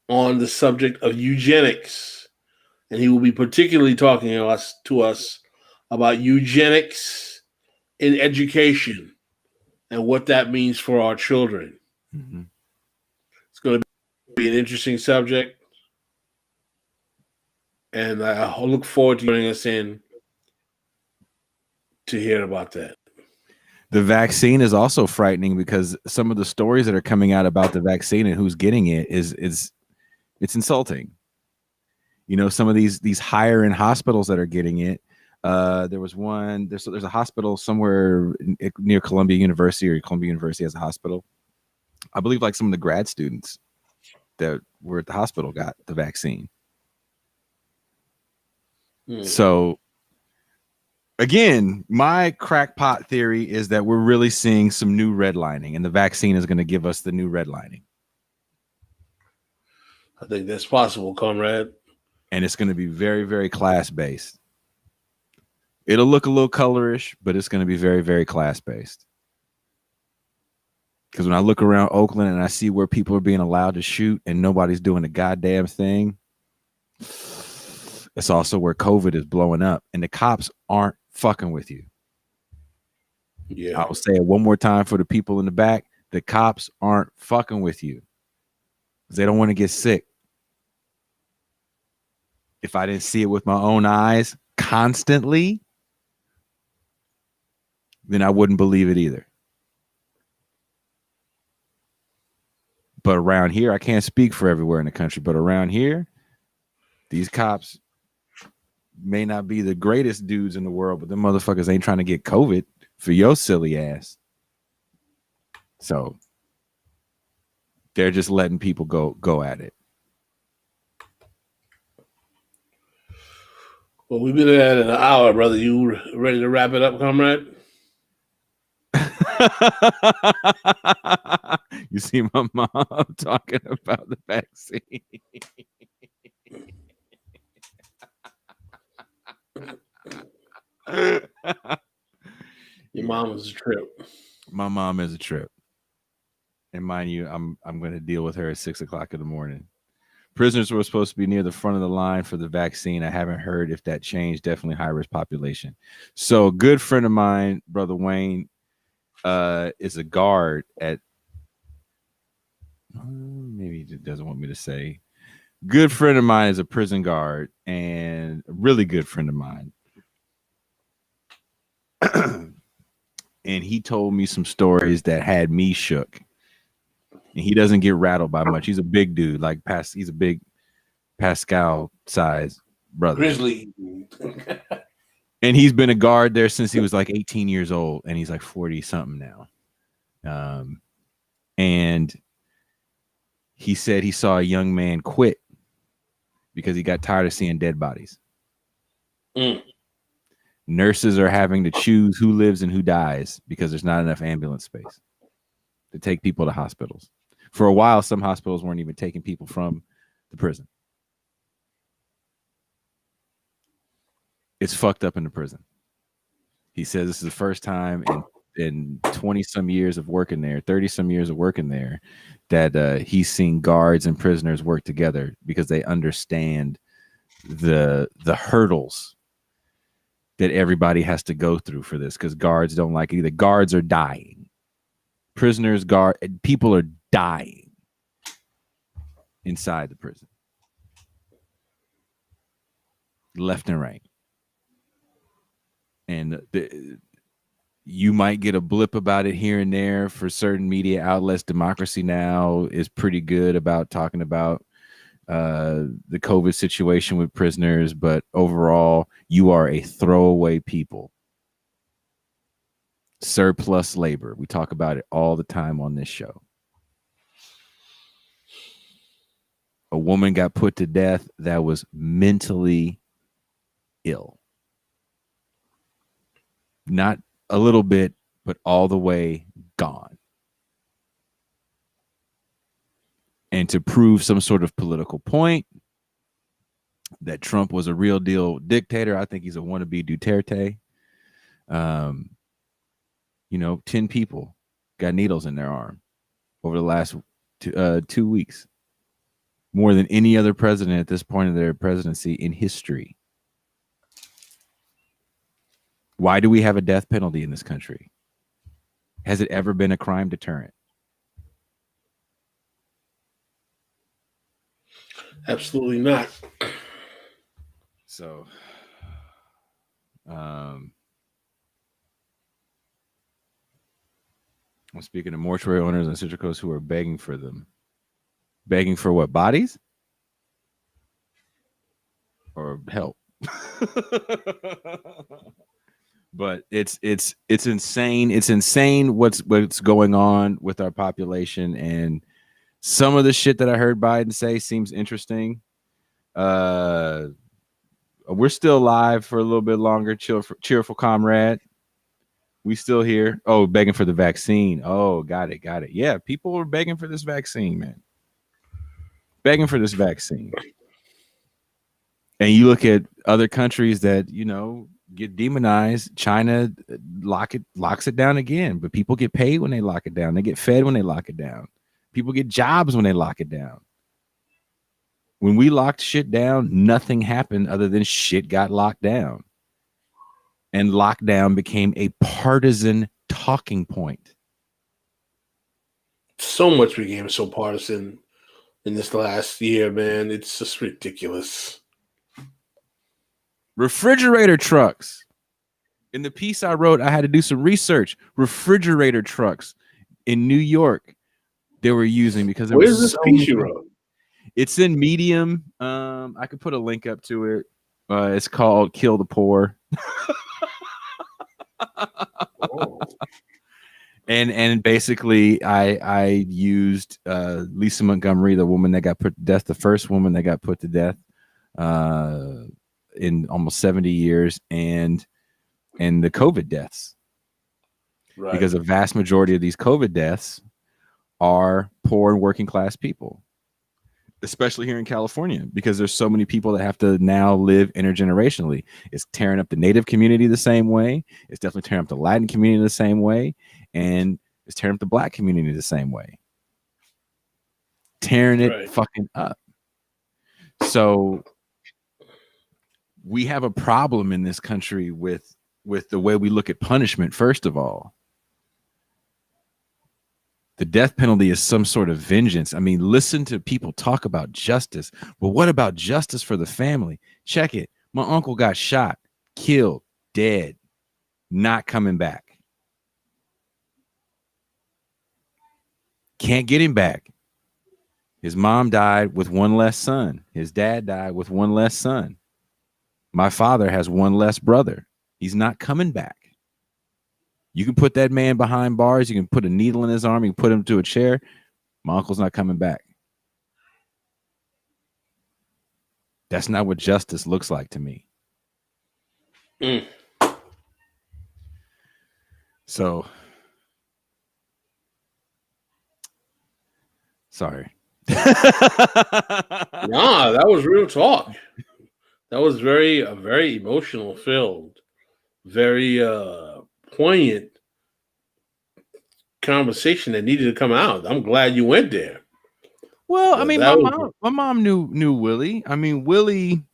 on the subject of eugenics, and he will be particularly talking to us about eugenics in education and what that means for our children. Mm-hmm. It's going to be an interesting subject. And I look forward to joining us in to hear about that. The vaccine is also frightening because some of the stories that are coming out about the vaccine and who's getting it is it's insulting. You know, some of these higher end hospitals that are getting it. There was one. There's a hospital somewhere near Columbia University, or Columbia University has a hospital. I believe like some of the grad students that were at the hospital got the vaccine. So again, my crackpot theory is that we're really seeing some new redlining, and the vaccine is going to give us the new redlining. I think that's possible, comrade. And it's going to be very, very class-based. It'll look a little colorish, but it's going to be very, very class-based. Because when I look around Oakland and I see where people are being allowed to shoot and nobody's doing a goddamn thing, it's also where COVID is blowing up, and the cops aren't fucking with you. Yeah, I'll say it one more time for the people in the back. The cops aren't fucking with you because they don't want to get sick. If I didn't see it with my own eyes constantly, then I wouldn't believe it either. But around here, I can't speak for everywhere in the country, but around here, these cops may not be the greatest dudes in the world, but them motherfuckers ain't trying to get COVID for your silly ass. So they're just letting people go at it. Well, we've been at an hour, brother. You ready to wrap it up, comrade? You see my mom talking about the vaccine. Your mom is a trip. My mom is a trip. And mind you, I'm going to deal with her at 6 o'clock in the morning. Prisoners were supposed to be near the front of the line for the vaccine. I haven't heard if that changed. Definitely high-risk population. So a good friend of mine, Brother Wayne, is a guard at, maybe he doesn't want me to say. Good friend of mine is a prison guard, and a really good friend of mine. And he told me some stories that had me shook. And he doesn't get rattled by much. He's a big dude, like he's a big Pascal size brother. Grizzly. And he's been a guard there since he was like 18 years old, and he's like 40 something now. And he said he saw a young man quit because he got tired of seeing dead bodies. Mm. Nurses are having to choose who lives and who dies because there's not enough ambulance space to take people to hospitals. For a while, some hospitals weren't even taking people from the prison. It's fucked up in the prison. He says this is the first time in 20 some years of working there, 30 some years of working there, that he's seen guards and prisoners work together because they understand the hurdles that everybody has to go through for this, because guards don't like it either. Guards are dying. People are dying inside the prison. Left and right. And you might get a blip about it here and there for certain media outlets. Democracy Now! Is pretty good about talking about the COVID situation with prisoners, but overall, you are a throwaway people. Surplus labor. We talk about it all the time on this show. A woman got put to death that was mentally ill. Not a little bit, but all the way gone. And to prove some sort of political point that Trump was a real deal dictator, I think he's a wannabe Duterte. 10 people got needles in their arm over the last 2 weeks. More than any other president at this point of their presidency in history. Why do we have a death penalty in this country? Has it ever been a crime deterrent? Absolutely not. So, I'm speaking of mortuary owners on Central Coast who are begging for them. Begging for what? Bodies? Or help? But it's insane. It's insane what's going on with our population, and some of the shit that I heard Biden say seems interesting. We're still live for a little bit longer. Cheerful comrade. We still here. Oh, begging for the vaccine. Oh, got it. Yeah, people were begging for this vaccine, man. Begging for this vaccine. And you look at other countries that, get demonized. China locks it down again, but people get paid when they lock it down. They get fed when they lock it down. People get jobs when they lock it down. When we locked shit down, nothing happened other than shit got locked down. And lockdown became a partisan talking point. So much became so partisan in this last year, man. It's just ridiculous. Refrigerator trucks. In the piece I wrote, I had to do some research. Refrigerator trucks in New York they were using because there where's this piece you wrote? It's in Medium. I could put a link up to it. It's called "Kill the Poor." And basically, I used Lisa Montgomery, the woman that got put to death, the first woman that got put to death in almost 70 years, and the COVID deaths. Right. Because a vast majority of these COVID deaths are poor and working class people, especially here in California, because there's so many people that have to now live intergenerationally. It's tearing up the Native community the same way. It's definitely tearing up the Latin community the same way. And it's tearing up the Black community the same way. Tearing it fucking up. So we have a problem in this country with the way we look at punishment, first of all. The death penalty is some sort of vengeance. I mean, listen to people talk about justice. But what about justice for the family? Check it. My uncle got shot, killed, dead, not coming back. Can't get him back. His mom died with one less son. His dad died with one less son. My father has one less brother. He's not coming back. You can put that man behind bars. You can put a needle in his arm. You can put him to a chair. My uncle's not coming back. That's not what justice looks like to me. So, sorry. Nah, that was real talk. That was very emotional filled, very poignant conversation that needed to come out. I'm glad you went there. Well, I mean, my mom knew Willie. I mean, Willie,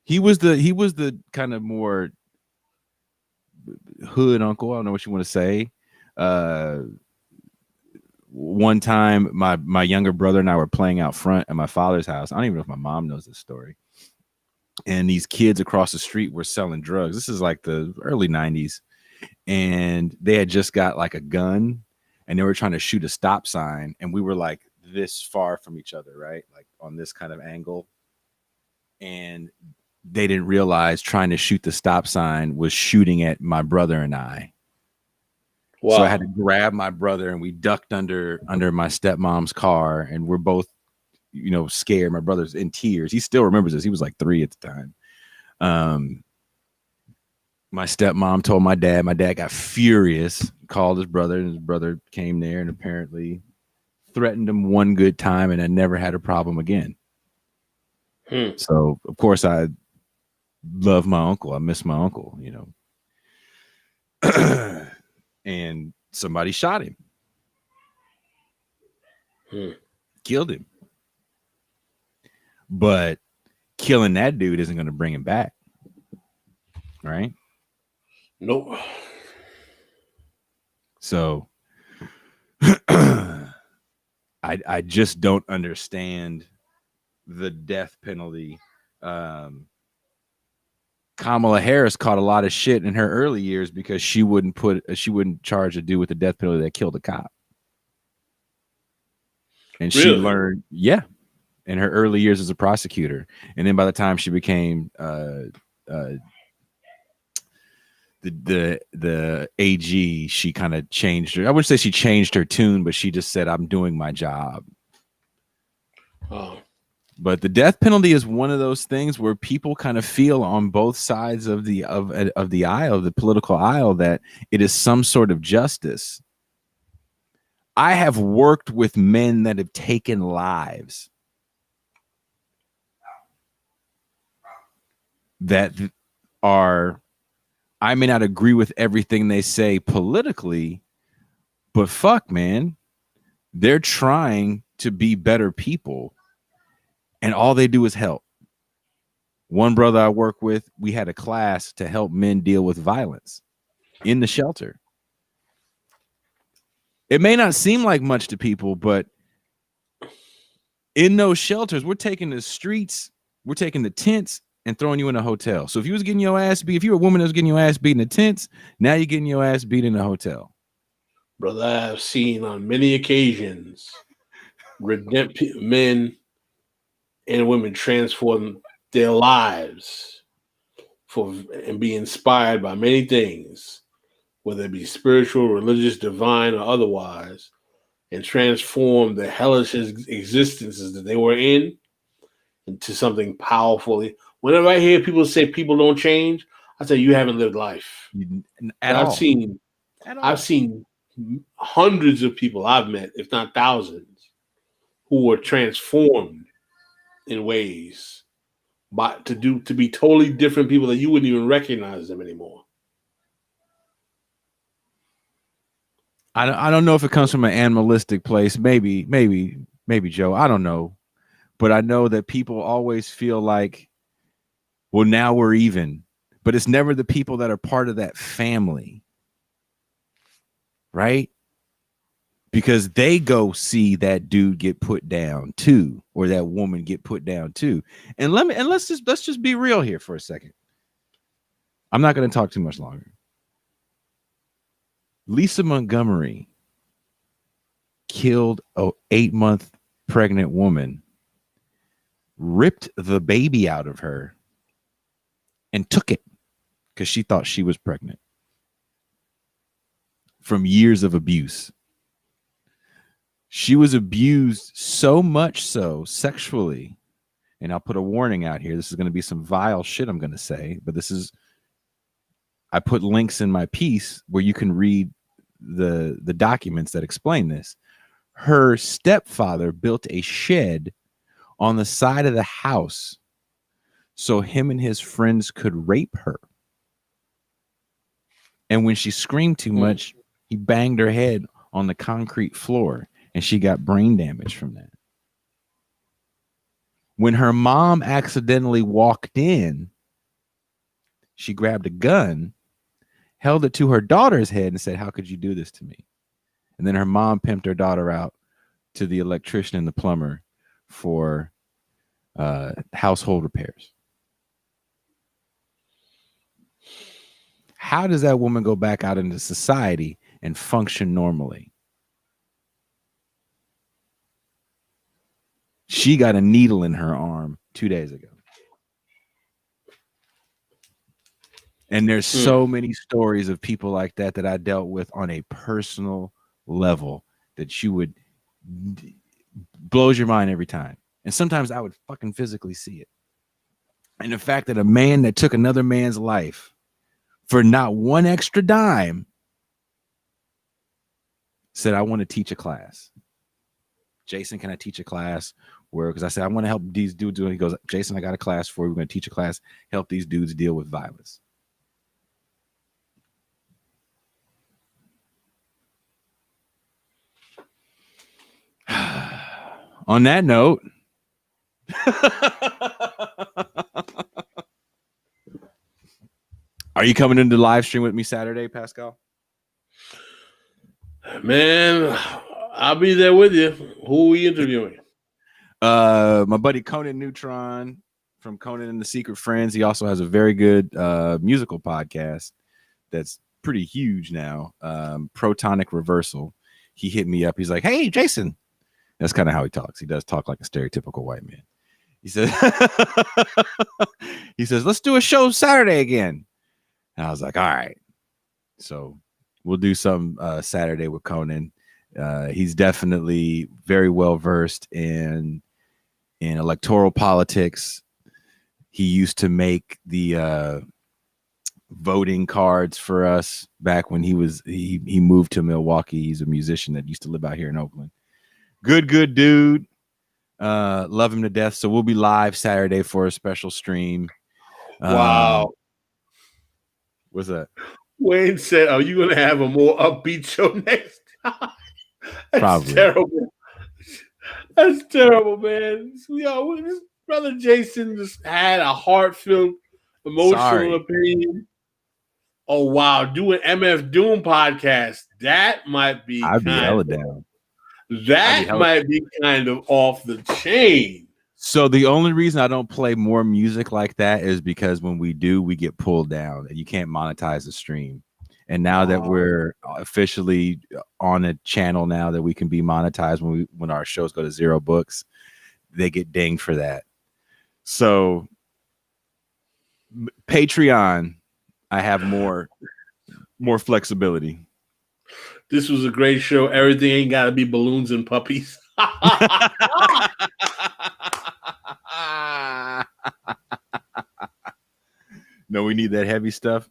he was the kind of more hood uncle. I don't know what you want to say. One time my younger brother and I were playing out front at my father's house. I don't even know if my mom knows this story. And these kids across the street were selling drugs. This is like the early 90s. And they had just got like a gun and they were trying to shoot a stop sign. And we were like this far from each other, right? Like on this kind of angle. And they didn't realize trying to shoot the stop sign was shooting at my brother and I. Wow. So I had to grab my brother and we ducked under my stepmom's car and we're both, you know, scared. My brother's in tears. He still remembers this. He was like 3 at the time. My stepmom told my dad got furious, called his brother, and his brother came there and apparently threatened him one good time and I never had a problem again. So of course I love my uncle. I miss my uncle, you know. And somebody shot him. Killed him. But killing that dude isn't going to bring him back. Right? Nope. So I just don't understand the death penalty. Kamala Harris caught a lot of shit in her early years because she wouldn't charge a dude with the death penalty that killed a cop. And she learned, in her early years as a prosecutor. And then by the time she became the AG, she kind of changed her. I wouldn't say she changed her tune, but she just said, I'm doing my job. Oh. But the death penalty is one of those things where people kind of feel on both sides of the aisle, the political aisle, that it is some sort of justice. I have worked with men that have taken lives that are, I may not agree with everything they say politically, but fuck, man, they're trying to be better people. And all they do is help. One brother I work with, we had a class to help men deal with violence in the shelter. It may not seem like much to people, but in those shelters, we're taking the streets, we're taking the tents and throwing you in a hotel. So if you was getting your ass beat, if you were a woman that was getting your ass beat in the tents, now you're getting your ass beat in a hotel. Brother, I have seen on many occasions men and women transform their lives and be inspired by many things, whether it be spiritual, religious, divine, or otherwise, and transform the hellish existences that they were in into something powerful. Whenever I hear people say people don't change, I say you haven't lived life. I've seen hundreds of people I've met, if not thousands, who were transformed in ways to be totally different people that you wouldn't even recognize them anymore. I don't know if it comes from an animalistic place. Maybe Joe. I don't know. But I know that people always feel like, well, now we're even. But it's never the people that are part of that family. Right? Because they go see that dude get put down too, or that woman get put down too. And let's just be real here for a second. I'm not going to talk too much longer. Lisa Montgomery killed an 8-month pregnant woman, ripped the baby out of her, and took it because she thought she was pregnant from years of abuse. She was abused so much so sexually and I'll put a warning out here. This is going to be some vile shit I'm going to say, but I put links in my piece where you can read the documents that explain this. Her stepfather built a shed on the side of the house so him and his friends could rape her. And when she screamed too much, he banged her head on the concrete floor, and she got brain damage from that. When her mom accidentally walked in, she grabbed a gun, held it to her daughter's head, and said, "How could you do this to me?" And then her mom pimped her daughter out to the electrician and the plumber for household repairs. How does that woman go back out into society and function normally? She got a needle in her arm 2 days ago. And there's so many stories of people like that that I dealt with on a personal level that you would blows your mind every time. And sometimes I would fucking physically see it. And the fact that a man that took another man's life for not one extra dime said, "I want to teach a class. Jason, can I teach a class where," because I said, "I want to help these dudes." And he goes, "Jason, I got a class for you. We're going to teach a class, help these dudes deal with violence." On that note, are you coming into the live stream with me Saturday, Pascal? Man, I'll be there with you. Who are we interviewing? My buddy Conan Neutron from Conan and the Secret Friends. He also has a very good musical podcast that's pretty huge now, Protonic Reversal. He hit me up. He's like, "Hey, Jason." That's kind of how he talks. He does talk like a stereotypical white man. He says, "Let's do a show Saturday again." And I was like, "All right." So we'll do some Saturday with Conan. He's definitely very well versed in electoral politics. He used to make the voting cards for us back when he moved to Milwaukee. He's a musician that used to live out here in Oakland. Good dude. Love him to death. So we'll be live Saturday for a special stream. Wow. What's that? Wayne said, "Are you going to have a more upbeat show next time?" That's Probably. terrible. That's terrible, man. This brother Jason just had a heartfelt, emotional opinion. Oh, wow. Do an MF Doom podcast. That might be I'd be hella down. That might be kind of off the chain. So the only reason I don't play more music like that is because when we do, we get pulled down and you can't monetize the stream. And now that we're officially on a channel now that we can be monetized when our shows go to 0 books, they get dinged for that. So Patreon, I have more flexibility. This was a great show. Everything ain't got to be balloons and puppies. No, we need that heavy stuff.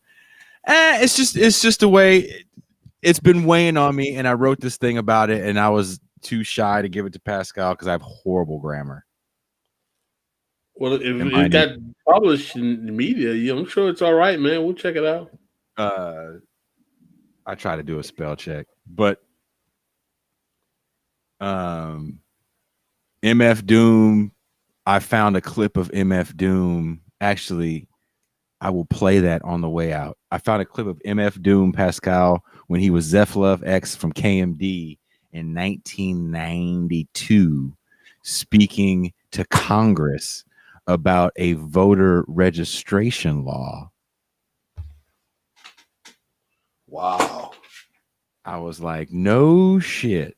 It's just the way it's been weighing on me, and I wrote this thing about it, and I was too shy to give it to Pascal because I have horrible grammar. Well, if it got published in the media, I'm sure it's all right, man. We'll check it out. I try to do a spell check, but MF Doom, I found a clip of MF Doom. Actually, I will play that on the way out. I found a clip of MF Doom, Pascal, when he was Zephlov X from KMD in 1992, speaking to Congress about a voter registration law. Wow. I was like, no shit.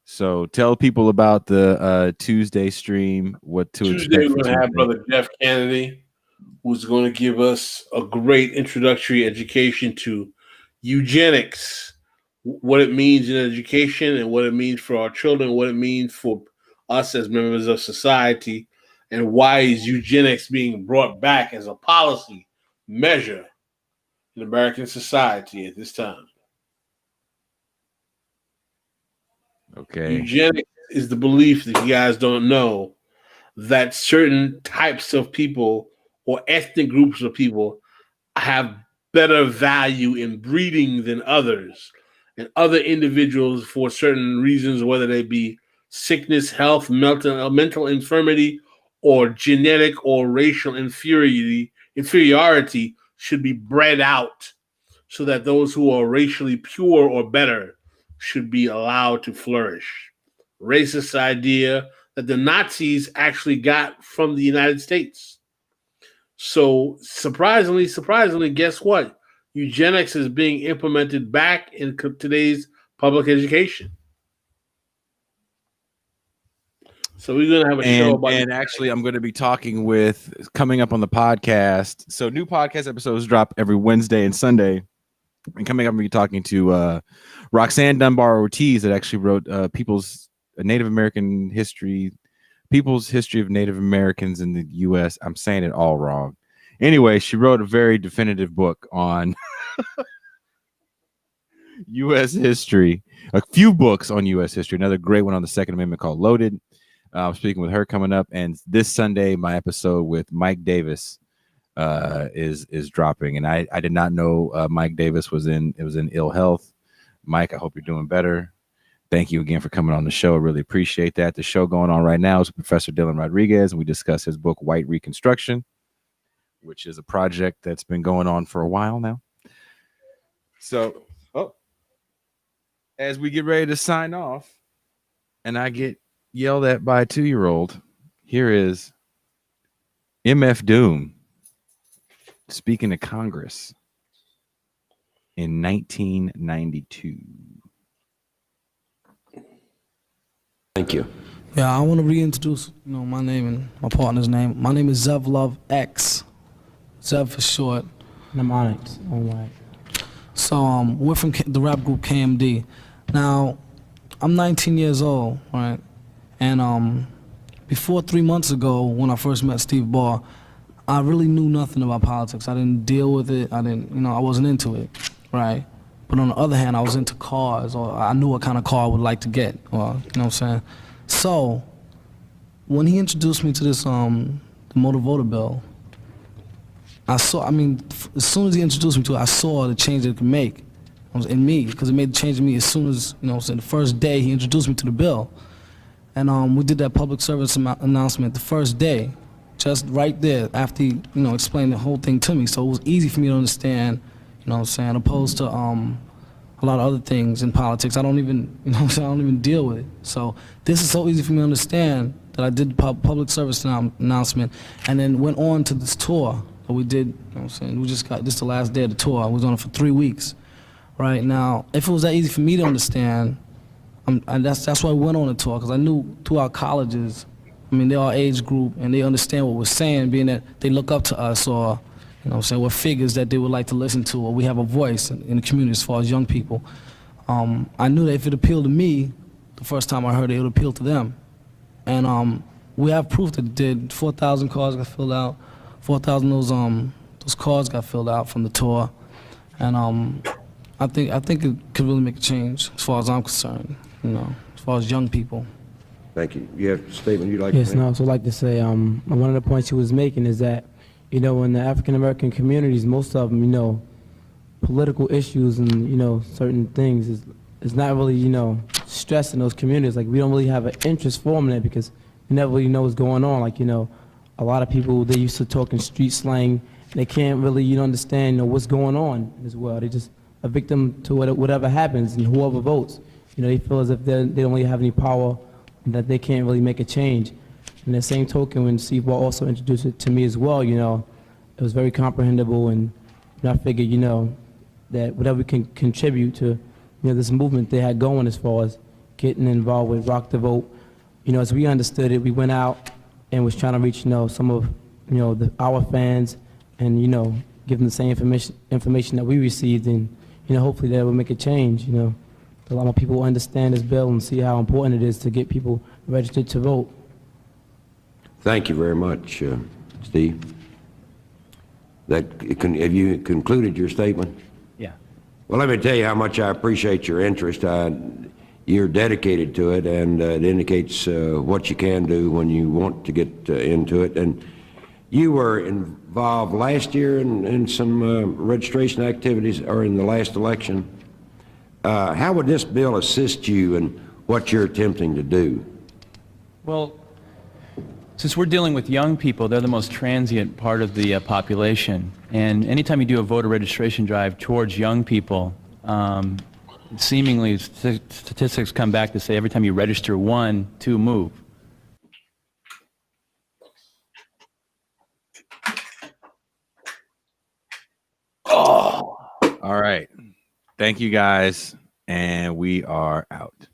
So tell people about the Tuesday stream, what to expect. Tuesday, we're going to have Brother Jeff Kennedy, who's going to give us a great introductory education to eugenics, what it means in education and what it means for our children, what it means for us as members of society. And why is eugenics being brought back as a policy measure in American society at this time? Okay. Eugenics is the belief that you guys don't know that certain types of people or ethnic groups of people have better value in breeding than others, and other individuals for certain reasons, whether they be sickness, health, mental infirmity, or genetic or racial inferiority should be bred out so that those who are racially pure or better should be allowed to flourish. Racist idea that the Nazis actually got from the United States. So surprisingly, guess what? Eugenics is being implemented back in today's public education. So we're going to have a show about and actually, I'm going to be talking with coming up on the podcast. So new podcast episodes drop every Wednesday and Sunday. And coming up, I'm going to be talking to Roxanne Dunbar Ortiz that actually wrote People's Native American History, People's History of Native Americans in the U.S. I'm saying it all wrong. Anyway, she wrote a very definitive book on U.S. history, a few books on U.S. history, another great one on the Second Amendment called Loaded. I'm speaking with her coming up, and this Sunday, my episode with Mike Davis is dropping. And I did not know Mike Davis was in ill health. Mike, I hope you're doing better. Thank you again for coming on the show. I really appreciate that. The show going on right now is with Professor Dylan Rodriguez, and we discuss his book, White Reconstruction, which is a project that's been going on for a while now. So, as we get ready to sign off, and I get yelled at by a 2-year-old, here is MF Doom speaking to Congress in 1992. Thank you. Yeah, I want to reintroduce, my name and my partner's name. My name is Zev Love X. Zev for short. And I'm Onyx. All right. So we're from the rap group KMD. Now, I'm 19 years old, right? And before 3 months ago, when I first met Steve Barr, I really knew nothing about politics. I didn't deal with it. I wasn't into it, right? But on the other hand, I was into cars, or I knew what kind of car I would like to get, or, you know what I'm saying? So, when he introduced me to this, the motor voter bill, as soon as he introduced me to it, I saw the change it could make in me, because it made the change in me as soon as, the first day he introduced me to the bill. And we did that public service announcement the first day, just right there, after he, explained the whole thing to me. So it was easy for me to understand, opposed to a lot of other things in politics. I don't even, I don't even deal with it. So this is so easy for me to understand that I did the public service announcement and then went on to this tour that we did, we just got, this the last day of the tour. I was on it for 3 weeks. Right now, if it was that easy for me to understand, that's why we went on the tour, because I knew throughout colleges, they're our age group and they understand what we're saying, being that they look up to us, or, we're figures that they would like to listen to, or we have a voice in the community as far as young people. I knew that if it appealed to me, the first time I heard it, it would appeal to them. And we have proof that it did. 4,000 cards got filled out. 4,000 of those cards got filled out from the tour. And I think it could really make a change as far as I'm concerned, as far as young people. Thank you. You have a statement you'd like to make? Yes, no, so I'd like to say one of the points he was making is that, in the African American communities, most of them, political issues and, certain things is not really, stressed in those communities. Like, we don't really have an interest forming it because we never really know what's going on. Like, a lot of people, they used to talk in street slang, and they can't really, understand, what's going on as well. They just a victim to whatever happens and whoever votes. They feel as if they don't really have any power, and that they can't really make a change. In the same token, when Steve Ball also introduced it to me as well, it was very comprehensible, and I figured, that whatever we can contribute to, this movement they had going as far as getting involved with Rock the Vote, as we understood it, we went out and was trying to reach, some of, our fans, and, give them the same information that we received, and, hopefully that will make a change, A lot more people understand this bill and see how important it is to get people registered to vote. Thank you very much, Steve. Have you concluded your statement? Yeah. Well, let me tell you how much I appreciate your interest. You're dedicated to it, and it indicates what you can do when you want to get into it. And you were involved last year in some registration activities, or in the last election. How would this bill assist you in what you're attempting to do? Well, since we're dealing with young people, they're the most transient part of the population. And anytime you do a voter registration drive towards young people, seemingly statistics come back to say every time you register one, two move. Oh, all right. Thank you guys. And we are out.